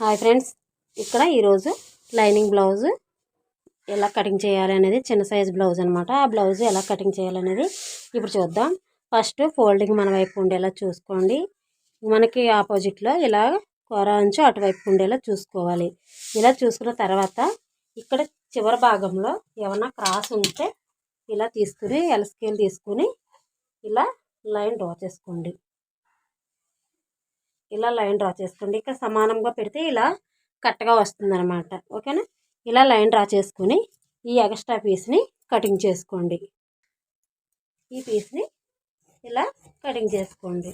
Hi friends, ఇక్కడ ఈరోజు lining blouse ఎలా కటింగ్ చేయాలి అనేది చిన్న సైజ్ బ్లౌజ్ అనమాట. ఆ బ్లౌజ్ ఎలా కటింగ్ చేయాలనేది ఇప్పుడు చూద్దాం. ఫస్ట్ ఫోల్డింగ్ మన వైపు ఉండేలా చూసుకోండి. మనకి ఆపోజిట్లో ఇలా కూర అంచు అటువైపు ఉండేలా చూసుకోవాలి. ఇలా చూసుకున్న తర్వాత ఇక్కడ చివరి భాగంలో ఏమన్నా క్రాస్ ఉంటే ఇలా తీసుకుని ఎల్ స్కేల్ తీసుకుని ఇలా లైన్ డ్రా చేసుకోండి. ఇలా లైన్ డ్రా చేసుకోండి. ఇక్కడ సమానంగా పెడితే ఇలా కరెక్ట్గా వస్తుంది అనమాట. ఓకేనా? ఇలా లైన్ డ్రా చేసుకుని ఈ ఎక్స్ట్రా పీస్ని కటింగ్ చేసుకోండి. ఈ పీస్ని ఇలా కటింగ్ చేసుకోండి.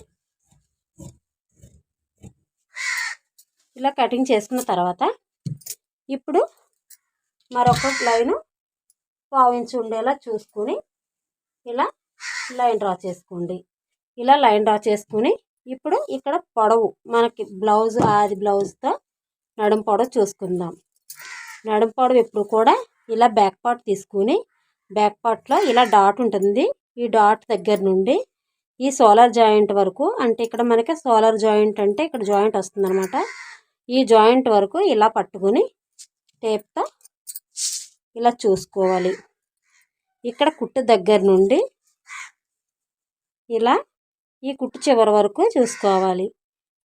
ఇలా కటింగ్ చేసుకున్న తర్వాత ఇప్పుడు మరొక లైను పావించి ఉండేలా చూసుకుని ఇలా లైన్ డ్రా చేసుకోండి. ఇలా లైన్ డ్రా చేసుకుని ఇప్పుడు ఇక్కడ పొడవు మనకి బ్లౌజ్ ఆది బ్లౌజ్తో నడుం పొడవు చూసుకుందాం. నడుం పొడవు ఎప్పుడు కూడా ఇలా బ్యాక్ పార్ట్ తీసుకుని బ్యాక్ పార్ట్లో ఇలా డాట్ ఉంటుంది. ఈ డాట్ దగ్గర నుండి ఈ సోలార్ జాయింట్ వరకు, అంటే ఇక్కడ మనకి సోలార్ జాయింట్ అంటే ఇక్కడ జాయింట్ వస్తుంది అనమాట. ఈ జాయింట్ వరకు ఇలా పట్టుకుని టేప్తో ఇలా చూసుకోవాలి. ఇక్కడ కుట్టు దగ్గర నుండి ఇలా ఈ కుట్టు చివరి వరకు చూసుకోవాలి.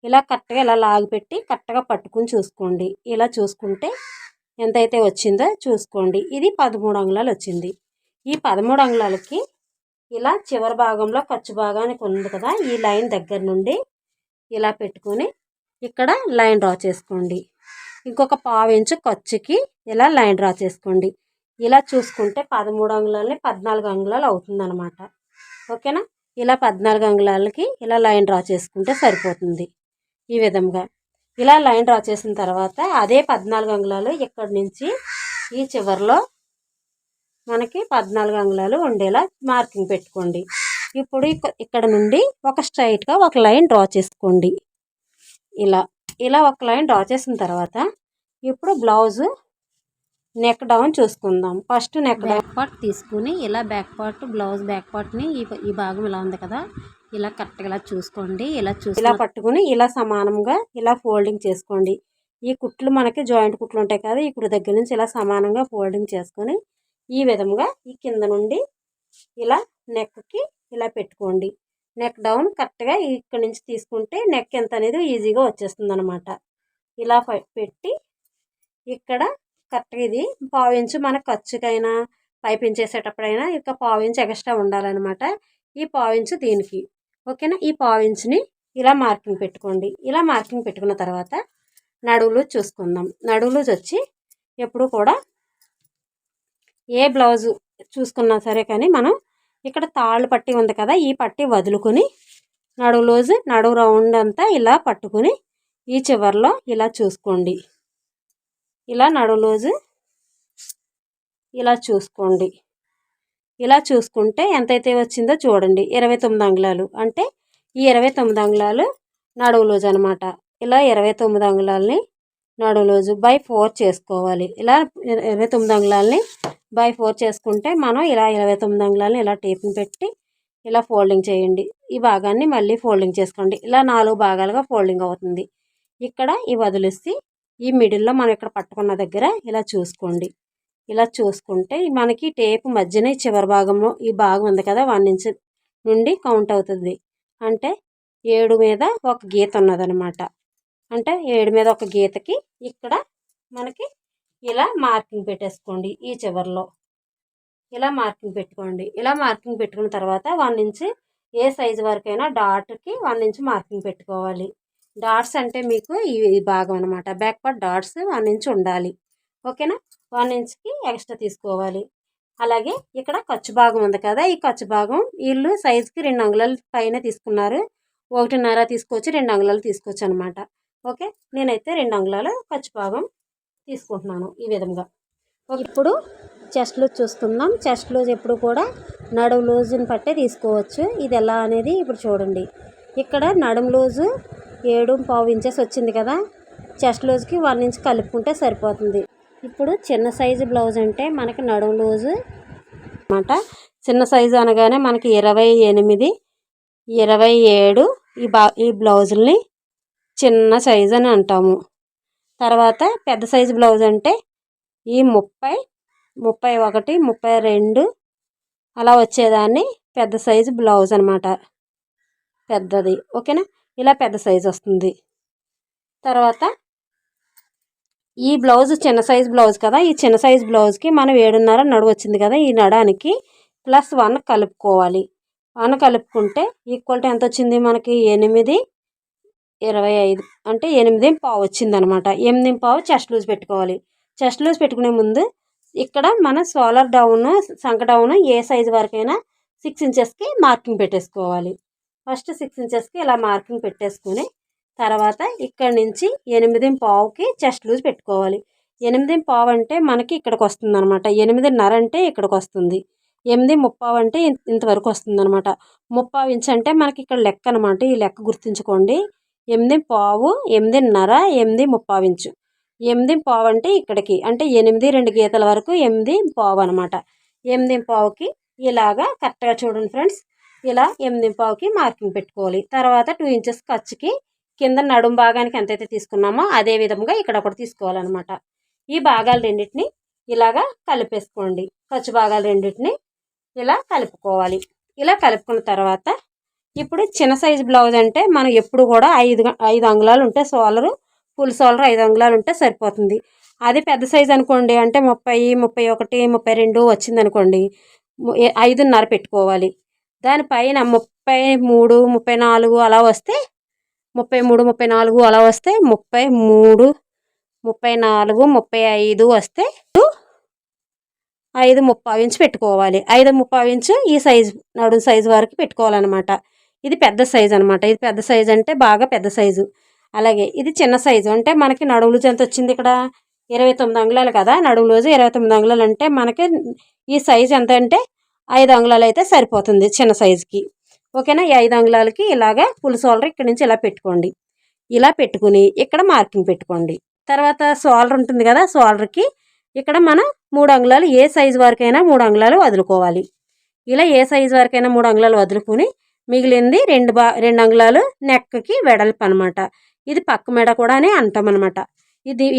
ఇలా కరెక్ట్గా ఇలా లాగిపెట్టి కరెక్ట్గా పట్టుకుని చూసుకోండి. ఇలా చూసుకుంటే ఎంతైతే వచ్చిందో చూసుకోండి. ఇది 13 అంగుళాలు వచ్చింది. ఈ 13 అంగుళాలకి ఇలా చివరి భాగంలో ఖర్చు భాగానికి ఉంది కదా, ఈ లైన్ దగ్గర నుండి ఇలా పెట్టుకొని ఇక్కడ లైన్ డ్రా చేసుకోండి. ఇంకొక 1/2 ఇంచు ఖర్చుకి ఇలా లైన్ డ్రా చేసుకోండి. ఇలా చూసుకుంటే 13 అంగుళాలని 14 అంగుళాలు అవుతుందన్నమాట. ఓకేనా? ఇలా 14 అంగుళాలకి ఇలా లైన్ డ్రా చేసుకుంటే సరిపోతుంది. ఈ విధంగా ఇలా లైన్ డ్రా చేసిన తర్వాత అదే 14 అంగుళాలు ఇక్కడి నుంచి ఈ చివరిలో మనకి 14 అంగుళాలు ఉండేలా మార్కింగ్ పెట్టుకోండి. ఇప్పుడు ఇక్కడ నుండి ఒక స్ట్రైట్గా ఒక లైన్ డ్రా చేసుకోండి. ఇలా ఒక లైన్ డ్రా చేసిన తర్వాత ఇప్పుడు బ్లౌజు నెక్ డౌన్ చూసుకుందాం. ఫస్ట్ నెక్ బ్యాక్ పార్ట్ తీసుకుని ఇలా బ్యాక్ పార్ట్ బ్లౌజ్ బ్యాక్ పార్ట్ని ఈ భాగం ఇలా ఉంది కదా, ఇలా కరెక్ట్గా ఇలా చూసుకోండి. ఇలా పట్టుకుని ఇలా సమానంగా ఇలా ఫోల్డింగ్ చేసుకోండి. ఈ కుట్లు మనకి జాయింట్ కుట్లు ఉంటాయి కదా, ఈ కుట్ల దగ్గర నుంచి ఇలా సమానంగా ఫోల్డింగ్ చేసుకొని ఈ విధంగా ఈ కింద నుండి ఇలా నెక్కి ఇలా పెట్టుకోండి. నెక్ డౌన్ కరెక్ట్గా ఇక్కడ నుంచి తీసుకుంటే నెక్ ఎంత అనేది ఈజీగా వచ్చేస్తుంది అనమాట. ఇలా పెట్టి ఇక్కడ కరెక్ట్గా ఇది 1/2 ఇంచు మన ఖర్చుకైనా పైపింగ్ చేసేటప్పుడైనా ఇక 1/2 ఇంచు ఎక్స్ట్రా ఉండాలన్నమాట. ఈ 1/2 ఇంచు దీనికి. ఓకేనా? ఈ 1/2 ఇంచుని ఇలా మార్కింగ్ పెట్టుకోండి. ఇలా మార్కింగ్ పెట్టుకున్న తర్వాత నడువు లూజ్ చూసుకుందాం. నడువు లూజ్ వచ్చి ఎప్పుడు కూడా ఏ బ్లౌజు చూసుకున్నా సరే కానీ మనం ఇక్కడ తాళ్ళు పట్టి ఉంది కదా, ఈ పట్టి వదులుకొని నడువు లూజ్ నడువు రౌండ్ అంతా ఇలా పట్టుకుని ఈ చివర్లో ఇలా చూసుకోండి. ఇలా నడువు లూజు ఇలా చూసుకోండి. ఇలా చూసుకుంటే ఎంతైతే వచ్చిందో చూడండి. 29 అంగుళాలు అంటే ఈ 29 అంగుళాలు నడువు లూజ్ అనమాట. ఇలా 29 అంగుళాలని నడువు లూజు /4 చేసుకోవాలి. ఇలా 29 అంగుళాలని /4 చేసుకుంటే మనం ఇలా 29 అంగుళాలని ఇలా టేప్ని పెట్టి ఇలా ఫోల్డింగ్ చేయండి. ఈ భాగాన్ని మళ్ళీ ఫోల్డింగ్ చేసుకోండి. ఇలా 4 భాగాలుగా ఫోల్డింగ్ అవుతుంది. ఇక్కడ ఈ వదిలేసి ఈ మిడిల్లో మనం ఇక్కడ పట్టుకున్న దగ్గర ఇలా చూసుకోండి. ఇలా చూసుకుంటే మనకి టేపు మధ్యన చివరి భాగంలో ఈ భాగం ఉంది కదా, 1 ఇంచ్ నుండి కౌంట్ అవుతుంది. అంటే 7 మీద ఒక గీత ఉన్నదనమాట. అంటే 7 మీద ఒక గీతకి ఇక్కడ మనకి ఇలా మార్కింగ్ పెట్టేసుకోండి. ఈ చివరిలో ఇలా మార్కింగ్ పెట్టుకోండి. ఇలా మార్కింగ్ పెట్టుకున్న తర్వాత 1 ఇంచ్ ఏ సైజు వరకైనా డాట్కి 1 ఇంచ్ మార్కింగ్ పెట్టుకోవాలి. డాట్స్ అంటే మీకు ఈ భాగం అనమాట. బ్యాక్ పార్ట్ డాట్స్ 1 ఇంచ్ ఉండాలి. ఓకేనా? 1 ఇంచ్కి ఎక్స్ట్రా తీసుకోవాలి. అలాగే ఇక్కడ ఖర్చు భాగం ఉంది కదా, ఈ ఖర్చు భాగం వీళ్ళు సైజుకి 2 అంగుళాలు పైన తీసుకున్నారు. 1.5 తీసుకోవచ్చు, 2 అంగుళాలు తీసుకోవచ్చు అనమాట. ఓకే, నేనైతే 2 అంగుళాలు ఖర్చు భాగం తీసుకుంటున్నాను ఈ విధంగా. ఇప్పుడు చెస్ట్ లూజ్ చూసుకుందాం. చెస్ట్ లూజ్ ఎప్పుడు కూడా నడుము లూజుని పట్టే తీసుకోవచ్చు. ఇది ఎలా అనేది ఇప్పుడు చూడండి. ఇక్కడ నడుము లూజు 7.5 ఇంచెస్ వచ్చింది కదా, చెస్ట్ లూజ్కి 1 ఇంచ్ కలుపుకుంటే సరిపోతుంది. ఇప్పుడు చిన్న సైజు బ్లౌజ్ అంటే మనకి నడుము లూజు అన్నమాట. చిన్న సైజు అనగానే మనకి 28, 27 ఈ బ్లౌజుల్ని చిన్న సైజు అని అంటాము. తర్వాత పెద్ద సైజు బ్లౌజ్ అంటే ఈ 30, 31, 32 అలా వచ్చేదాన్ని పెద్ద సైజు బ్లౌజ్ అనమాట, పెద్దది. ఓకేనా, ఇలా పెద్ద సైజు వస్తుంది. తర్వాత ఈ బ్లౌజ్ చిన్న సైజు బ్లౌజ్ కదా, ఈ చిన్న సైజు బ్లౌజ్కి మనం 7.5 నడుము వచ్చింది కదా, ఈ నడానికి +1 కలుపుకోవాలి. 1 కలుపుకుంటే ఈక్వల్ టు ఎంత వచ్చింది మనకి? 8, 25 అంటే 8.5 వచ్చిందనమాట. 8.5 చెస్ట్ లూజ్ పెట్టుకోవాలి. చెస్ట్ లూజ్ పెట్టుకునే ముందు ఇక్కడ మన షోల్డర్ డౌన్, సంక డౌన్ ఏ సైజు వరకైనా 6 ఇంచెస్కి మార్కింగ్ పెట్టేసుకోవాలి. ఫస్ట్ 6 ఇంచెస్కి ఇలా మార్కింగ్ పెట్టేసుకుని తర్వాత ఇక్కడ నుంచి 8.5కి చెస్ట్ లూజ్ పెట్టుకోవాలి. 8.5 అంటే మనకి ఇక్కడికి వస్తుంది అనమాట. 8.5 అంటే ఇక్కడికి వస్తుంది. 8.35 అంటే ఇంతవరకు వస్తుంది అనమాట. 30 ఇంచ్ అంటే మనకి ఇక్కడ లెక్క అనమాట. ఈ లెక్క గుర్తుంచుకోండి. 8.5, 8.5, 8.35 ఇంచు. 8.5 అంటే ఇక్కడికి, అంటే 8 2 గీతల వరకు 8.5 అనమాట. 8.5కి ఇలాగా కరెక్ట్గా చూడండి ఫ్రెండ్స్, ఇలా 8.5కి మార్కింగ్ పెట్టుకోవాలి. తర్వాత 2 ఇంచెస్ ఖర్చుకి కింద నడుము భాగానికి ఎంతైతే తీసుకున్నామో అదే విధంగా ఇక్కడ ఒకటి తీసుకోవాలన్నమాట. ఈ భాగాలు రెండింటిని ఇలాగా కలిపేసుకోండి. ఖర్చు భాగాలు రెండింటిని ఇలా కలుపుకోవాలి. ఇలా కలుపుకున్న తర్వాత ఇప్పుడు చిన్న సైజు బ్లౌజ్ అంటే మనం ఎప్పుడు కూడా 5 అంగుళాలు ఉంటే షోల్డర్, ఫుల్ షోల్డర్ 5 అంగుళాలు ఉంటే సరిపోతుంది. అది పెద్ద సైజు అనుకోండి, అంటే 30, 31, 32 వచ్చింది అనుకోండి, 5.5 పెట్టుకోవాలి. దానిపైన 33, 34 అలా వస్తే 33, 34 అలా వస్తే 33, 34, 35 వస్తే 5.35 ఇంచు పెట్టుకోవాలి. 5.35 ఇంచు ఈ సైజు నడుము సైజు వరకు పెట్టుకోవాలన్నమాట. ఇది పెద్ద సైజు అనమాట. ఇది పెద్ద సైజు అంటే బాగా పెద్ద సైజు. అలాగే ఇది చిన్న సైజు అంటే మనకి నడుము లూజ్ ఎంత వచ్చింది ఇక్కడ? 29 అంగుళాలు కదా నడుము లూజ్. 29 అంగుళాలు అంటే మనకి ఈ సైజు ఎంత అంటే 5 అంగుళాలు అయితే సరిపోతుంది చిన్న సైజుకి. ఓకేనా, ఈ 5 అంగుళాలకి ఇలాగా ఫుల్ షోల్డర్ ఇక్కడ నుంచి ఇలా పెట్టుకోండి. ఇలా పెట్టుకుని ఇక్కడ మార్కింగ్ పెట్టుకోండి. తర్వాత షోల్డర్ ఉంటుంది కదా, షోల్డర్కి ఇక్కడ మనం 3 అంగుళాలు, ఏ సైజు వరకైనా 3 అంగుళాలు వదులుకోవాలి. ఇలా ఏ సైజు వరకైనా 3 అంగుళాలు వదులుకుని మిగిలింది 2 అంగుళాలు నెక్కి వెడల్పు అనమాట. ఇది పక్క మెడ కూడా అని అంటామన్నమాట.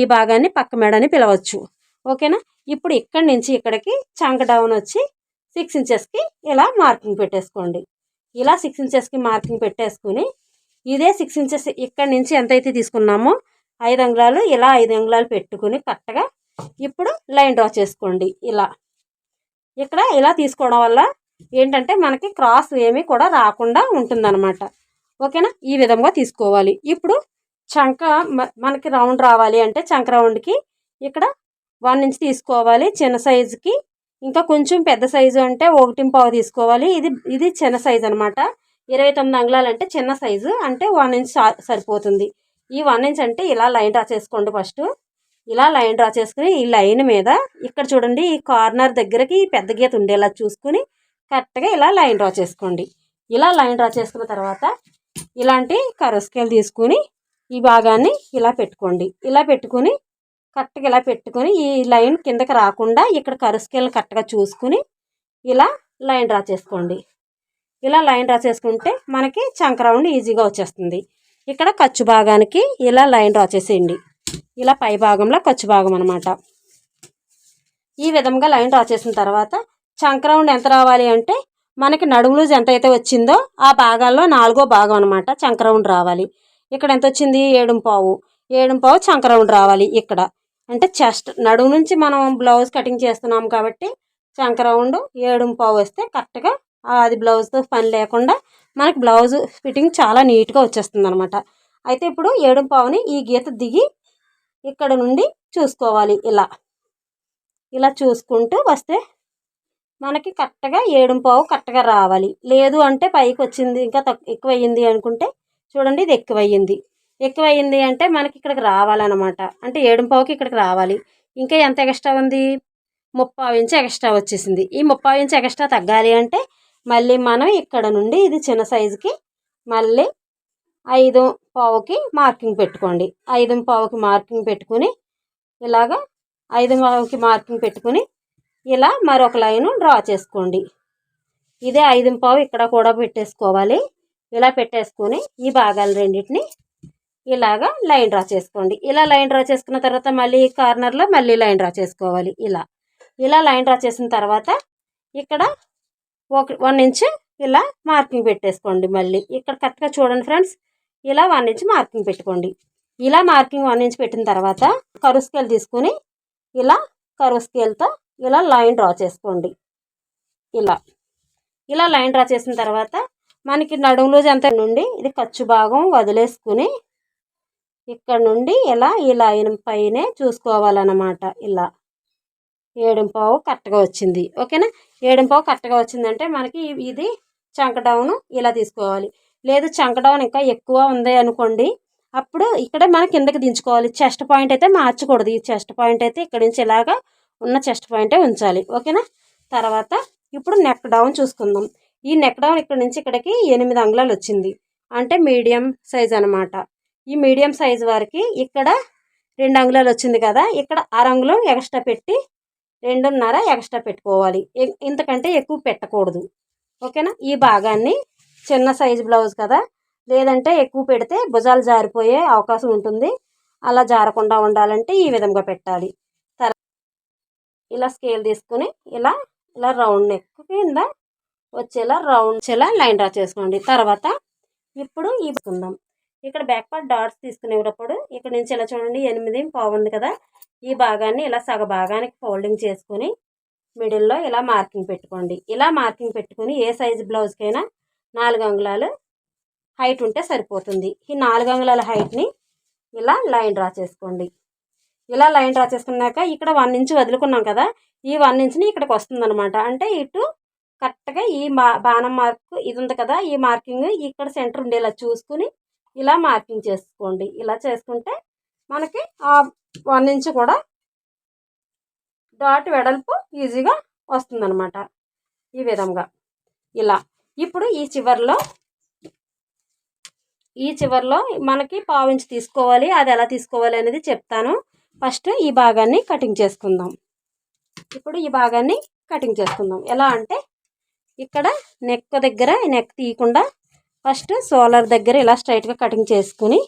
ఈ భాగాన్ని పక్క మెడ అని పిలవచ్చు. ఓకేనా, ఇప్పుడు ఇక్కడి నుంచి ఇక్కడికి చంక డౌన్ వచ్చి 6 ఇంచెస్కి ఇలా మార్కింగ్ పెట్టేసుకోండి. ఇలా 6 ఇంచెస్కి మార్కింగ్ పెట్టేసుకుని ఇదే 6 ఇంచెస్ ఇక్కడి నుంచి ఎంతైతే తీసుకున్నామో 5 అంగుళాలు, ఇలా 5 అంగుళాలు పెట్టుకుని కరెక్ట్గా ఇప్పుడు లైన్ డ్రా చేసుకోండి. ఇలా ఇక్కడ ఇలా తీసుకోవడం వల్ల ఏంటంటే మనకి క్రాస్ ఏమీ కూడా రాకుండా ఉంటుందన్నమాట. ఓకేనా, ఈ విధంగా తీసుకోవాలి. ఇప్పుడు చంక మనకి రౌండ్ రావాలి అంటే చంక రౌండ్కి ఇక్కడ 1 ఇంచ్ తీసుకోవాలి చిన్న సైజుకి. ఇంకా కొంచెం పెద్ద సైజు అంటే 1.5 తీసుకోవాలి. ఇది చిన్న సైజు అనమాట. 29 అంగుళాలు అంటే చిన్న సైజు, అంటే 1 ఇంచ్ సరిపోతుంది. ఈ 1 ఇంచ్ అంటే ఇలా లైన్ డ్రా చేసుకోండి. ఫస్ట్ ఇలా లైన్ డ్రా చేసుకుని ఈ లైన్ మీద ఇక్కడ చూడండి, ఈ కార్నర్ దగ్గరకి పెద్ద గీత ఉండేలా చూసుకుని కరెక్ట్గా ఇలా లైన్ డ్రా చేసుకోండి. ఇలా లైన్ డ్రా చేసుకున్న తర్వాత ఇలాంటి కర్వ్ స్కేల్ తీసుకుని ఈ భాగాన్ని ఇలా పెట్టుకోండి. ఇలా పెట్టుకుని కరెక్ట్గా ఇలా పెట్టుకుని ఈ లైన్ కిందకి రాకుండా ఇక్కడ కర్వ్ స్కేల్ కరెక్ట్గా చూసుకుని ఇలా లైన్ డ్రా చేసుకోండి. ఇలా లైన్ డ్రా చేసుకుంటే మనకి చంక రౌండ్ ఈజీగా వచ్చేస్తుంది. ఇక్కడ ఖర్చు భాగానికి ఇలా లైన్ డ్రా చేసేయండి. ఇలా పై భాగంలో ఖర్చు భాగం అనమాట. ఈ విధంగా లైన్ డ్రా చేసిన తర్వాత చంక రౌండ్ ఎంత రావాలి అంటే మనకి నడుము లూజ్ ఎంత అయితే వచ్చిందో ఆ భాగాల్లో 4వ భాగం అనమాట చంక రౌండ్ రావాలి. ఇక్కడ ఎంత వచ్చింది? 7.5. 7.5 చంక రౌండ్ రావాలి. ఇక్కడ అంటే చెస్ట్ నడుము నుంచి మనం బ్లౌజ్ కటింగ్ చేస్తున్నాం కాబట్టి చంక రౌండ్ 7.5 వస్తే కరెక్ట్గా అది బ్లౌజ్తో పని లేకుండా మనకి బ్లౌజ్ ఫిట్టింగ్ చాలా నీట్గా వచ్చేస్తుంది అనమాట. అయితే ఇప్పుడు 7.5ని ఈ గీత దిగి ఇక్కడ నుండి చూసుకోవాలి. ఇలా చూసుకుంటూ వస్తే మనకి కరెక్ట్గా 7.5 కరెక్ట్గా రావాలి. లేదు అంటే పైకి వచ్చింది ఇంకా ఎక్కువ అయ్యింది అనుకుంటే చూడండి, ఇది ఎక్కువయ్యింది అంటే మనకి ఇక్కడికి రావాలన్నమాట. అంటే 7.5కి ఇక్కడికి రావాలి. ఇంకా ఎంత ఎక్స్ట్రా ఉంది? 30 ఇంచు ఎక్స్ట్రా వచ్చేసింది. ఈ 30 ఇంచు ఎక్స్ట్రా తగ్గాలి అంటే మళ్ళీ మనం ఇక్కడ నుండి ఇది చిన్న సైజుకి మళ్ళీ 5.5కి మార్కింగ్ పెట్టుకోండి. 5.5కి మార్కింగ్ పెట్టుకుని ఇలాగా 5.5కి మార్కింగ్ పెట్టుకుని ఇలా మరొక లైన్ డ్రా చేసుకోండి. ఇదే 5.5 ఇక్కడ కూడా పెట్టేసుకోవాలి. ఇలా పెట్టేసుకొని ఈ భాగాలు రెండింటిని ఇలాగా లైన్ డ్రా చేసుకోండి. ఇలా లైన్ డ్రా చేసుకున్న తర్వాత మళ్ళీ కార్నర్లో మళ్ళీ లైన్ డ్రా చేసుకోవాలి. ఇలా లైన్ డ్రా చేసిన తర్వాత ఇక్కడ 1 ఇంచ్ ఇలా మార్కింగ్ పెట్టేసుకోండి. మళ్ళీ ఇక్కడ కరెక్ట్గా చూడండి ఫ్రెండ్స్, ఇలా 1 ఇంచ్ మార్కింగ్ పెట్టుకోండి. ఇలా మార్కింగ్ 1 ఇంచ్ పెట్టిన తర్వాత కరువు స్కేల్ తీసుకుని ఇలా కరువు స్కేల్తో ఇలా లైన్ డ్రా చేసుకోండి. ఇలా లైన్ డ్రా చేసిన తర్వాత మనకి నడుము లూజ్ ఎంత నుండి ఇది ఖర్చు భాగం వదిలేసుకుని ఇక్కడ నుండి ఇలా ఈ లైన్ పైనే చూసుకోవాలన్నమాట. ఇలా 7.5 కరెక్ట్గా వచ్చింది. ఓకేనా, 7.5 కరెక్ట్గా వచ్చిందంటే మనకి ఇది చంక డౌన్ ఇలా తీసుకోవాలి. లేదు చంక డౌన్ ఇంకా ఎక్కువ ఉంది అనుకోండి, అప్పుడు ఇక్కడ మనం కిందకి దించుకోవాలి. చెస్ట్ పాయింట్ అయితే మార్చకూడదు. ఈ చెస్ట్ పాయింట్ అయితే ఇక్కడ నుంచి ఇలాగా ఉన్న చెస్ట్ పాయింటే ఉంచాలి. ఓకేనా, తర్వాత ఇప్పుడు నెక్ డౌన్ చూసుకుందాం. ఈ నెక్ డౌన్ ఇక్కడ నుంచి ఇక్కడికి 8 అంగుళాలు వచ్చింది, అంటే మీడియం సైజ్ అనమాట. ఈ మీడియం సైజ్ వారికి ఇక్కడ 2 అంగుళాలు వచ్చింది కదా, ఇక్కడ 6 అంగుళం ఎక్స్ట్రా పెట్టి 2.5 ఎక్స్ట్రా పెట్టుకోవాలి. ఇంతకంటే ఎక్కువ పెట్టకూడదు. ఓకేనా, ఈ భాగాన్ని చిన్న సైజు బ్లౌజ్ కదా, లేదంటే ఎక్కువ పెడితే భుజాలు జారిపోయే అవకాశం ఉంటుంది. అలా జారకుండా ఉండాలంటే ఈ విధంగా పెట్టాలి. ఇలా స్కేల్ తీసుకుని ఇలా రౌండ్ నెక్ కింద వచ్చేలా లైన్ డ్రా చేసుకోండి. తర్వాత ఇప్పుడు ఇప్పుకుందాం. ఇక్కడ బ్యాక్ పార్ట్ డాట్స్ తీసుకునేటప్పుడు ఇక్కడ నుంచి ఇలా చూడండి 8.5 ఉంది కదా, ఈ భాగాన్ని ఇలా సగ భాగానికి ఫోల్డింగ్ చేసుకుని మిడిల్లో ఇలా మార్కింగ్ పెట్టుకోండి. ఇలా మార్కింగ్ పెట్టుకుని ఏ సైజు బ్లౌజ్కైనా 4 అంగుళాలు హైట్ ఉంటే సరిపోతుంది. ఈ 4 అంగుళాల హైట్ని ఇలా లైన్ డ్రా చేసుకోండి. ఇలా లైన్ డ్రా చేసుకున్నాక ఇక్కడ 1 ఇంచ్ వదులుకున్నాం కదా, ఈ 1 ఇంచ్ని ఇక్కడికి వస్తుంది అనమాట. అంటే ఇటు కరెక్ట్గా ఈ బాణం మార్క్ ఇది ఉంది కదా, ఈ మార్కింగ్ ఇక్కడ సెంటర్ ఉండేలా చూసుకుని ఇలా మార్కింగ్ చేసుకోండి. ఇలా చేసుకుంటే మనకి ఆ 1 ఇంచ్ కూడా డాట్ వెడల్పు ఈజీగా వస్తుందన్నమాట. ఈ విధంగా ఇలా ఇప్పుడు ఈ చివర్లో మనకి 1/2 ఇంచ్ తీసుకోవాలి. అది ఎలా తీసుకోవాలి అనేది చెప్తాను. ఫస్ట్ ఈ భాగాన్ని కటింగ్ చేసుకుందాం. ఇప్పుడు ఈ భాగాన్ని కటింగ్ చేసుకుందాం. ఎలా అంటే ఇక్కడ నెక్ దగ్గర నెక్ తీయకుండా ఫస్ట్ షోల్డర్ దగ్గర ఇలా స్ట్రైట్గా కటింగ్ చేసుకుని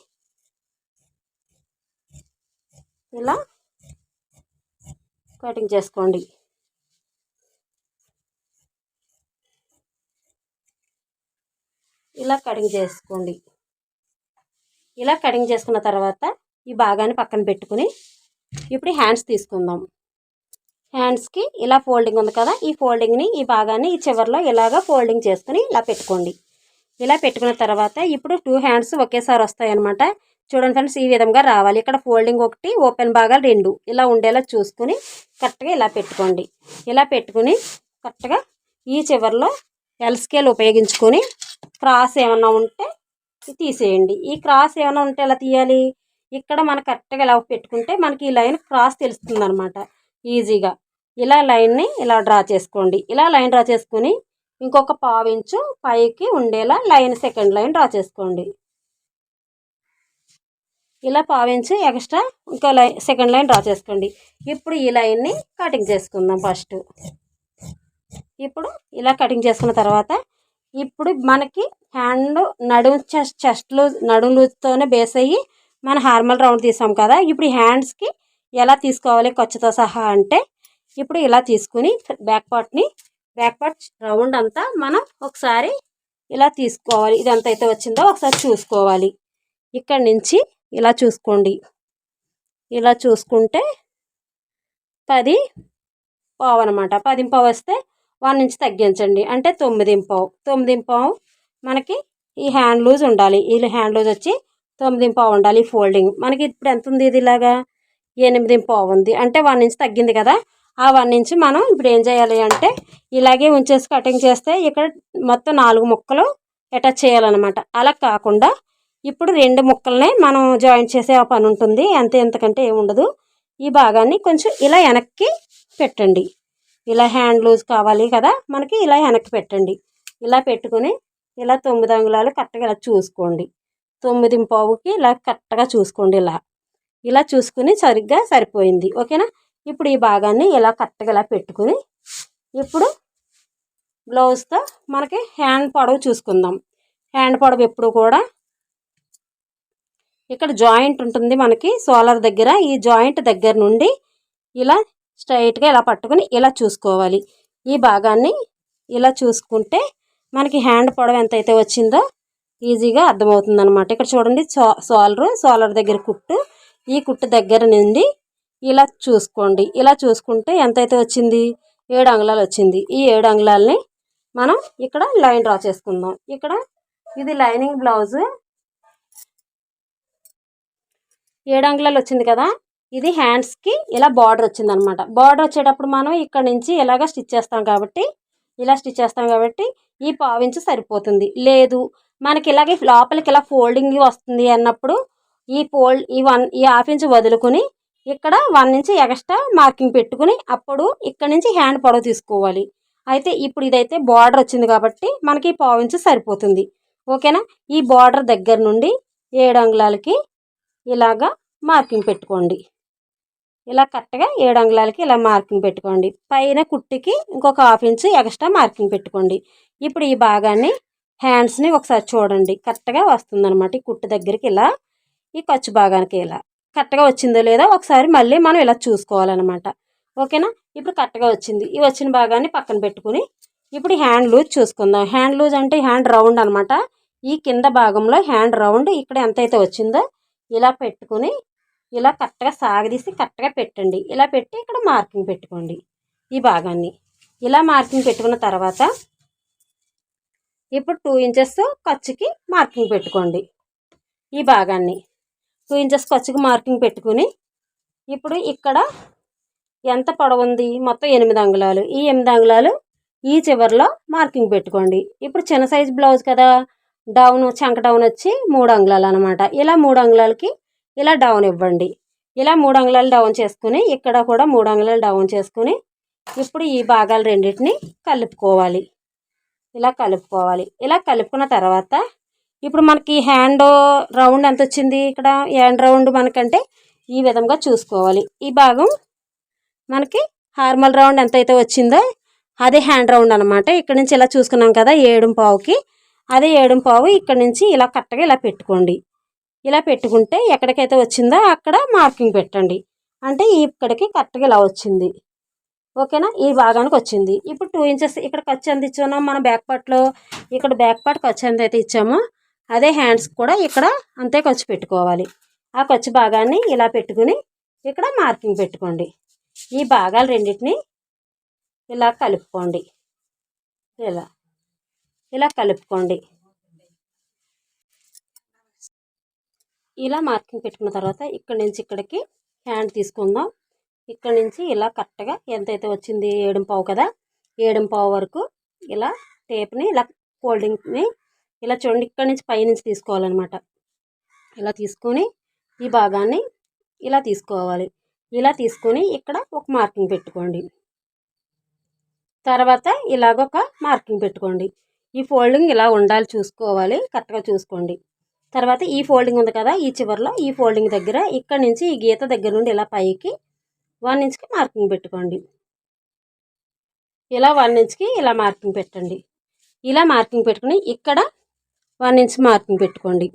ఇలా కటింగ్ చేసుకోండి. ఇలా కటింగ్ చేసుకోండి. ఇలా కటింగ్ చేసుకున్న తర్వాత ఈ భాగాన్ని పక్కన పెట్టుకుని ఇప్పుడు హ్యాండ్స్ తీసుకుందాం. హ్యాండ్స్కి ఇలా ఫోల్డింగ్ ఉంది కదా, ఈ ఫోల్డింగ్ని ఈ భాగాన్ని ఈ చివరిలో ఇలాగా ఫోల్డింగ్ చేసుకుని ఇలా పెట్టుకోండి. ఇలా పెట్టుకున్న తర్వాత ఇప్పుడు 2 హ్యాండ్స్ ఒకేసారి వస్తాయి అన్నమాట. చూడండి ఫ్రెండ్స్, ఈ విధంగా రావాలి. ఇక్కడ ఫోల్డింగ్ 1, ఓపెన్ భాగాలు 2 ఇలా ఉండేలా చూసుకుని కరెక్ట్గా ఇలా పెట్టుకోండి. ఇలా పెట్టుకుని కరెక్ట్గా ఈ చివరిలో ఎల్ స్కేల్ ఉపయోగించుకొని క్రాస్ ఏమన్నా ఉంటే తీసేయండి. ఈ క్రాస్ ఏమైనా ఉంటే ఎలా తీయాలి, ఇక్కడ మనం కరెక్ట్గా ఇలా పెట్టుకుంటే మనకి ఈ లైన్ క్రాస్ తెలుస్తుంది అనమాట ఈజీగా. ఇలా లైన్ని ఇలా డ్రా చేసుకోండి. ఇలా లైన్ డ్రా చేసుకుని ఇంకొక 1/2 ఇంచు పైకి ఉండేలా సెకండ్ లైన్ డ్రా చేసుకోండి. ఇలా 1/2 ఇంచు ఎక్స్ట్రా ఇంకో సెకండ్ లైన్ డ్రా చేసుకోండి. ఇప్పుడు ఈ లైన్ని కటింగ్ చేసుకుందాం ఫస్ట్. ఇప్పుడు ఇలా కటింగ్ చేసుకున్న తర్వాత ఇప్పుడు మనకి హ్యాండ్ చెస్ట్ లూజ్ నడుము లూజ్తోనే బేస్ అయ్యి మన హార్మల్ రౌండ్ తీసాం కదా. ఇప్పుడు హ్యాండ్స్కి ఎలా తీసుకోవాలి ఖర్చుతో సహా అంటే ఇప్పుడు ఇలా తీసుకుని బ్యాక్ పార్ట్ రౌండ్ అంతా మనం ఒకసారి ఇలా తీసుకోవాలి. ఇది ఎంత అయితే వచ్చిందో ఒకసారి చూసుకోవాలి. ఇక్కడి నుంచి ఇలా చూసుకోండి. ఇలా చూసుకుంటే 10.5 అనమాట. 10.5 వస్తే 1 ఇంచ్ తగ్గించండి, అంటే 9.5 మనకి ఈ హ్యాండ్ లూజ్ ఉండాలి. ఈ హ్యాండ్ లూజ్ వచ్చి 9.5 ఉండాలి. ఫోల్డింగ్ మనకి ఇప్పుడు ఎంత ఉంది, ఇది ఇలాగా 8.5 ఉంది, అంటే 1 ఇంచ్ తగ్గింది కదా. ఆ 1 ఇంచ్ మనం ఇప్పుడు ఏం చేయాలి అంటే ఇలాగే ఉంచేసి కటింగ్ చేస్తే ఇక్కడ మొత్తం 4 ముక్కలు అటాచ్ చేయాలన్నమాట. అలా కాకుండా ఇప్పుడు 2 ముక్కలనే మనం జాయింట్ చేసే ఆ పని ఉంటుంది. ఎంతకంటే ఏముండదు. ఈ భాగాన్ని కొంచెం ఇలా వెనక్కి పెట్టండి. ఇలా హ్యాండ్ లూజ్ కావాలి కదా మనకి, ఇలా వెనక్కి పెట్టండి. ఇలా పెట్టుకుని ఇలా 9 అంగుళాలు కరెక్ట్గా ఇలా చూసుకోండి. 9.5కి ఇలా కరెక్ట్గా చూసుకోండి. ఇలా చూసుకుని సరిగ్గా సరిపోయింది. ఓకేనా, ఇప్పుడు ఈ భాగాన్ని ఇలా కరెక్ట్గా ఇలా పెట్టుకుని ఇప్పుడు బ్లౌజ్తో మనకి హ్యాండ్ పొడవు చూసుకుందాం. హ్యాండ్ పొడవు ఎప్పుడు కూడా ఇక్కడ జాయింట్ ఉంటుంది మనకి షోల్డర్ దగ్గర. ఈ జాయింట్ దగ్గర నుండి ఇలా స్ట్రైట్గా ఇలా పట్టుకుని ఇలా చూసుకోవాలి. ఈ భాగాన్ని ఇలా చూసుకుంటే మనకి హ్యాండ్ పొడవు ఎంతైతే వచ్చిందో ఈజీగా అర్థమవుతుంది అనమాట. ఇక్కడ చూడండి షోల్డర్ దగ్గర కుట్టు, ఈ కుట్టు దగ్గర నుండి ఇలా చూసుకోండి. ఇలా చూసుకుంటే ఎంతైతే వచ్చింది, 7 అంగుళాలు వచ్చింది. ఈ 7 అంగుళాలని మనం ఇక్కడ లైన్ డ్రా చేసుకుందాం. ఇక్కడ ఇది లైనింగ్ బ్లౌజ్ 7 అంగుళాలు వచ్చింది కదా. ఇది హ్యాండ్స్కి ఇలా బార్డర్ వచ్చింది అనమాట. బార్డర్ వచ్చేటప్పుడు మనం ఇక్కడ నుంచి ఇలాగ స్టిచ్ చేస్తాం కాబట్టి ఈ పావించు సరిపోతుంది. లేదు మనకి ఇలాగే లోపలికి ఇలా ఫోల్డింగ్ వస్తుంది అన్నప్పుడు ఈ హాఫ్ ఇంచ్ వదులుకొని ఇక్కడ 1 ఇంచ్ ఎక్స్ట్రా మార్కింగ్ పెట్టుకుని అప్పుడు ఇక్కడ నుంచి హ్యాండ్ పొడవు తీసుకోవాలి. అయితే ఇప్పుడు ఇదైతే బార్డర్ వచ్చింది కాబట్టి మనకి పావించు సరిపోతుంది. ఓకేనా. ఈ బార్డర్ దగ్గర నుండి 7 అంగుళాలకి ఇలాగా మార్కింగ్ పెట్టుకోండి. ఇలా కరెక్ట్గా 7 అంగుళాలకి ఇలా మార్కింగ్ పెట్టుకోండి. పైన కుట్టికి ఇంకొక హాఫ్ ఇంచ్ ఎక్స్ట్రా మార్కింగ్ పెట్టుకోండి. ఇప్పుడు ఈ భాగాన్ని హ్యాండ్స్ని ఒకసారి చూడండి, కరెక్ట్గా వస్తుందన్నమాట. ఈ కుట్టు దగ్గరికి ఇలా, ఈ ఖర్చు భాగానికి ఇలా కరెక్ట్గా వచ్చిందో లేదో ఒకసారి మళ్ళీ మనం ఇలా చూసుకోవాలన్నమాట. ఓకేనా. ఇప్పుడు కరెక్ట్గా వచ్చింది. ఈ వచ్చిన భాగాన్ని పక్కన పెట్టుకుని ఇప్పుడు హ్యాండ్ లూజ్ చూసుకుందాం. హ్యాండ్ లూజ్ అంటే హ్యాండ్ రౌండ్ అనమాట. ఈ కింద భాగంలో హ్యాండ్ రౌండ్ ఇక్కడ ఎంతైతే వచ్చిందో ఇలా పెట్టుకుని ఇలా కరెక్ట్గా సాగదీసి కరెక్ట్గా పెట్టండి. ఇలా పెట్టి ఇక్కడ మార్కింగ్ పెట్టుకోండి. ఈ భాగాన్ని ఇలా మార్కింగ్ పెట్టుకున్న తర్వాత ఇప్పుడు 2 ఇంచెస్ ఖర్చుకి మార్కింగ్ పెట్టుకోండి. ఈ భాగాన్ని 2 ఇంచెస్ ఖర్చుకి మార్కింగ్ పెట్టుకుని ఇప్పుడు ఇక్కడ ఎంత పొడవు ఉంది, మొత్తం 8 అంగుళాలు. ఈ 8 అంగుళాలు ఈ చివరిలో మార్కింగ్ పెట్టుకోండి. ఇప్పుడు చిన్న సైజు బ్లౌజ్ కదా, చంక డౌన్ వచ్చి 3 అంగుళాలు అనమాట. ఇలా 3 అంగుళాలకి ఇలా డౌన్ ఇవ్వండి. ఇలా 3 అంగుళాలు డౌన్ చేసుకుని ఇక్కడ కూడా 3 అంగుళాలు డౌన్ చేసుకుని ఇప్పుడు ఈ భాగాలు రెండింటిని కలుపుకోవాలి. ఇలా కలుపుకున్న తర్వాత ఇప్పుడు మనకి హ్యాండ్ రౌండ్ ఎంత వచ్చింది, ఇక్కడ హ్యాండ్ రౌండ్ మనకంటే ఈ విధంగా చూసుకోవాలి. ఈ భాగం మనకి హార్మల్ రౌండ్ ఎంతైతే వచ్చిందో అదే హ్యాండ్ రౌండ్ అనమాట. ఇక్కడ నుంచి ఇలా చూసుకున్నాం కదా 7.5కి, అదే 7.5 ఇక్కడ నుంచి ఇలా కరెక్ట్గా ఇలా పెట్టుకోండి. ఇలా పెట్టుకుంటే ఎక్కడికైతే వచ్చిందో అక్కడ మార్కింగ్ పెట్టండి. అంటే ఇక్కడికి కరెక్ట్గా ఇలా వచ్చింది. ఓకేనా. ఈ భాగానికి వచ్చింది. ఇప్పుడు 2 ఇంచెస్ ఇక్కడ ఖర్చు ఎంత ఇచ్చామో మన బ్యాక్ పార్ట్లో, ఇక్కడ బ్యాక్ పార్ట్ ఖర్చు ఎంత అయితే ఇచ్చామో అదే హ్యాండ్స్ కూడా ఇక్కడ అంతే ఖర్చు పెట్టుకోవాలి. ఆ ఖర్చు భాగాన్ని ఇలా పెట్టుకుని ఇక్కడ మార్కింగ్ పెట్టుకోండి. ఈ భాగాలు రెండింటిని ఇలా కలుపుకోండి. ఇలా కలుపుకోండి. ఇలా మార్కింగ్ పెట్టుకున్న తర్వాత ఇక్కడ నుంచి ఇక్కడికి హ్యాండ్ తీసుకుందాం. ఇక్కడ నుంచి ఇలా కరెక్ట్గా ఎంతైతే వచ్చింది 7.5 కదా, 7.5 వరకు ఇలా టేప్ని ఇలా ఫోల్డింగ్ని ఇలా చూడండి, ఇక్కడ నుంచి పైనుంచి తీసుకోవాలన్నమాట. ఇలా తీసుకొని ఈ భాగాన్ని ఇలా తీసుకోవాలి. ఇలా తీసుకొని ఇక్కడ ఒక మార్కింగ్ పెట్టుకోండి. తర్వాత ఇలాగొక మార్కింగ్ పెట్టుకోండి. ఈ ఫోల్డింగ్ ఇలా ఉండాలి, చూసుకోవాలి, కరెక్ట్గా చూసుకోండి. తర్వాత ఈ ఫోల్డింగ్ ఉంది కదా, ఈ చివరిలో ఈ ఫోల్డింగ్ దగ్గర ఇక్కడ నుంచి ఈ గీత దగ్గర నుండి ఇలా పైకి 1 ఇంచ్కి మార్కింగ్ పెట్టుకోండి. ఇలా 1 ఇంచ్కి ఇలా మార్కింగ్ పెట్టండి. ఇలా మార్కింగ్ పెట్టుకుని ఇక్కడ 1 ఇంచ్ మార్కింగ్ పెట్టుకోండి.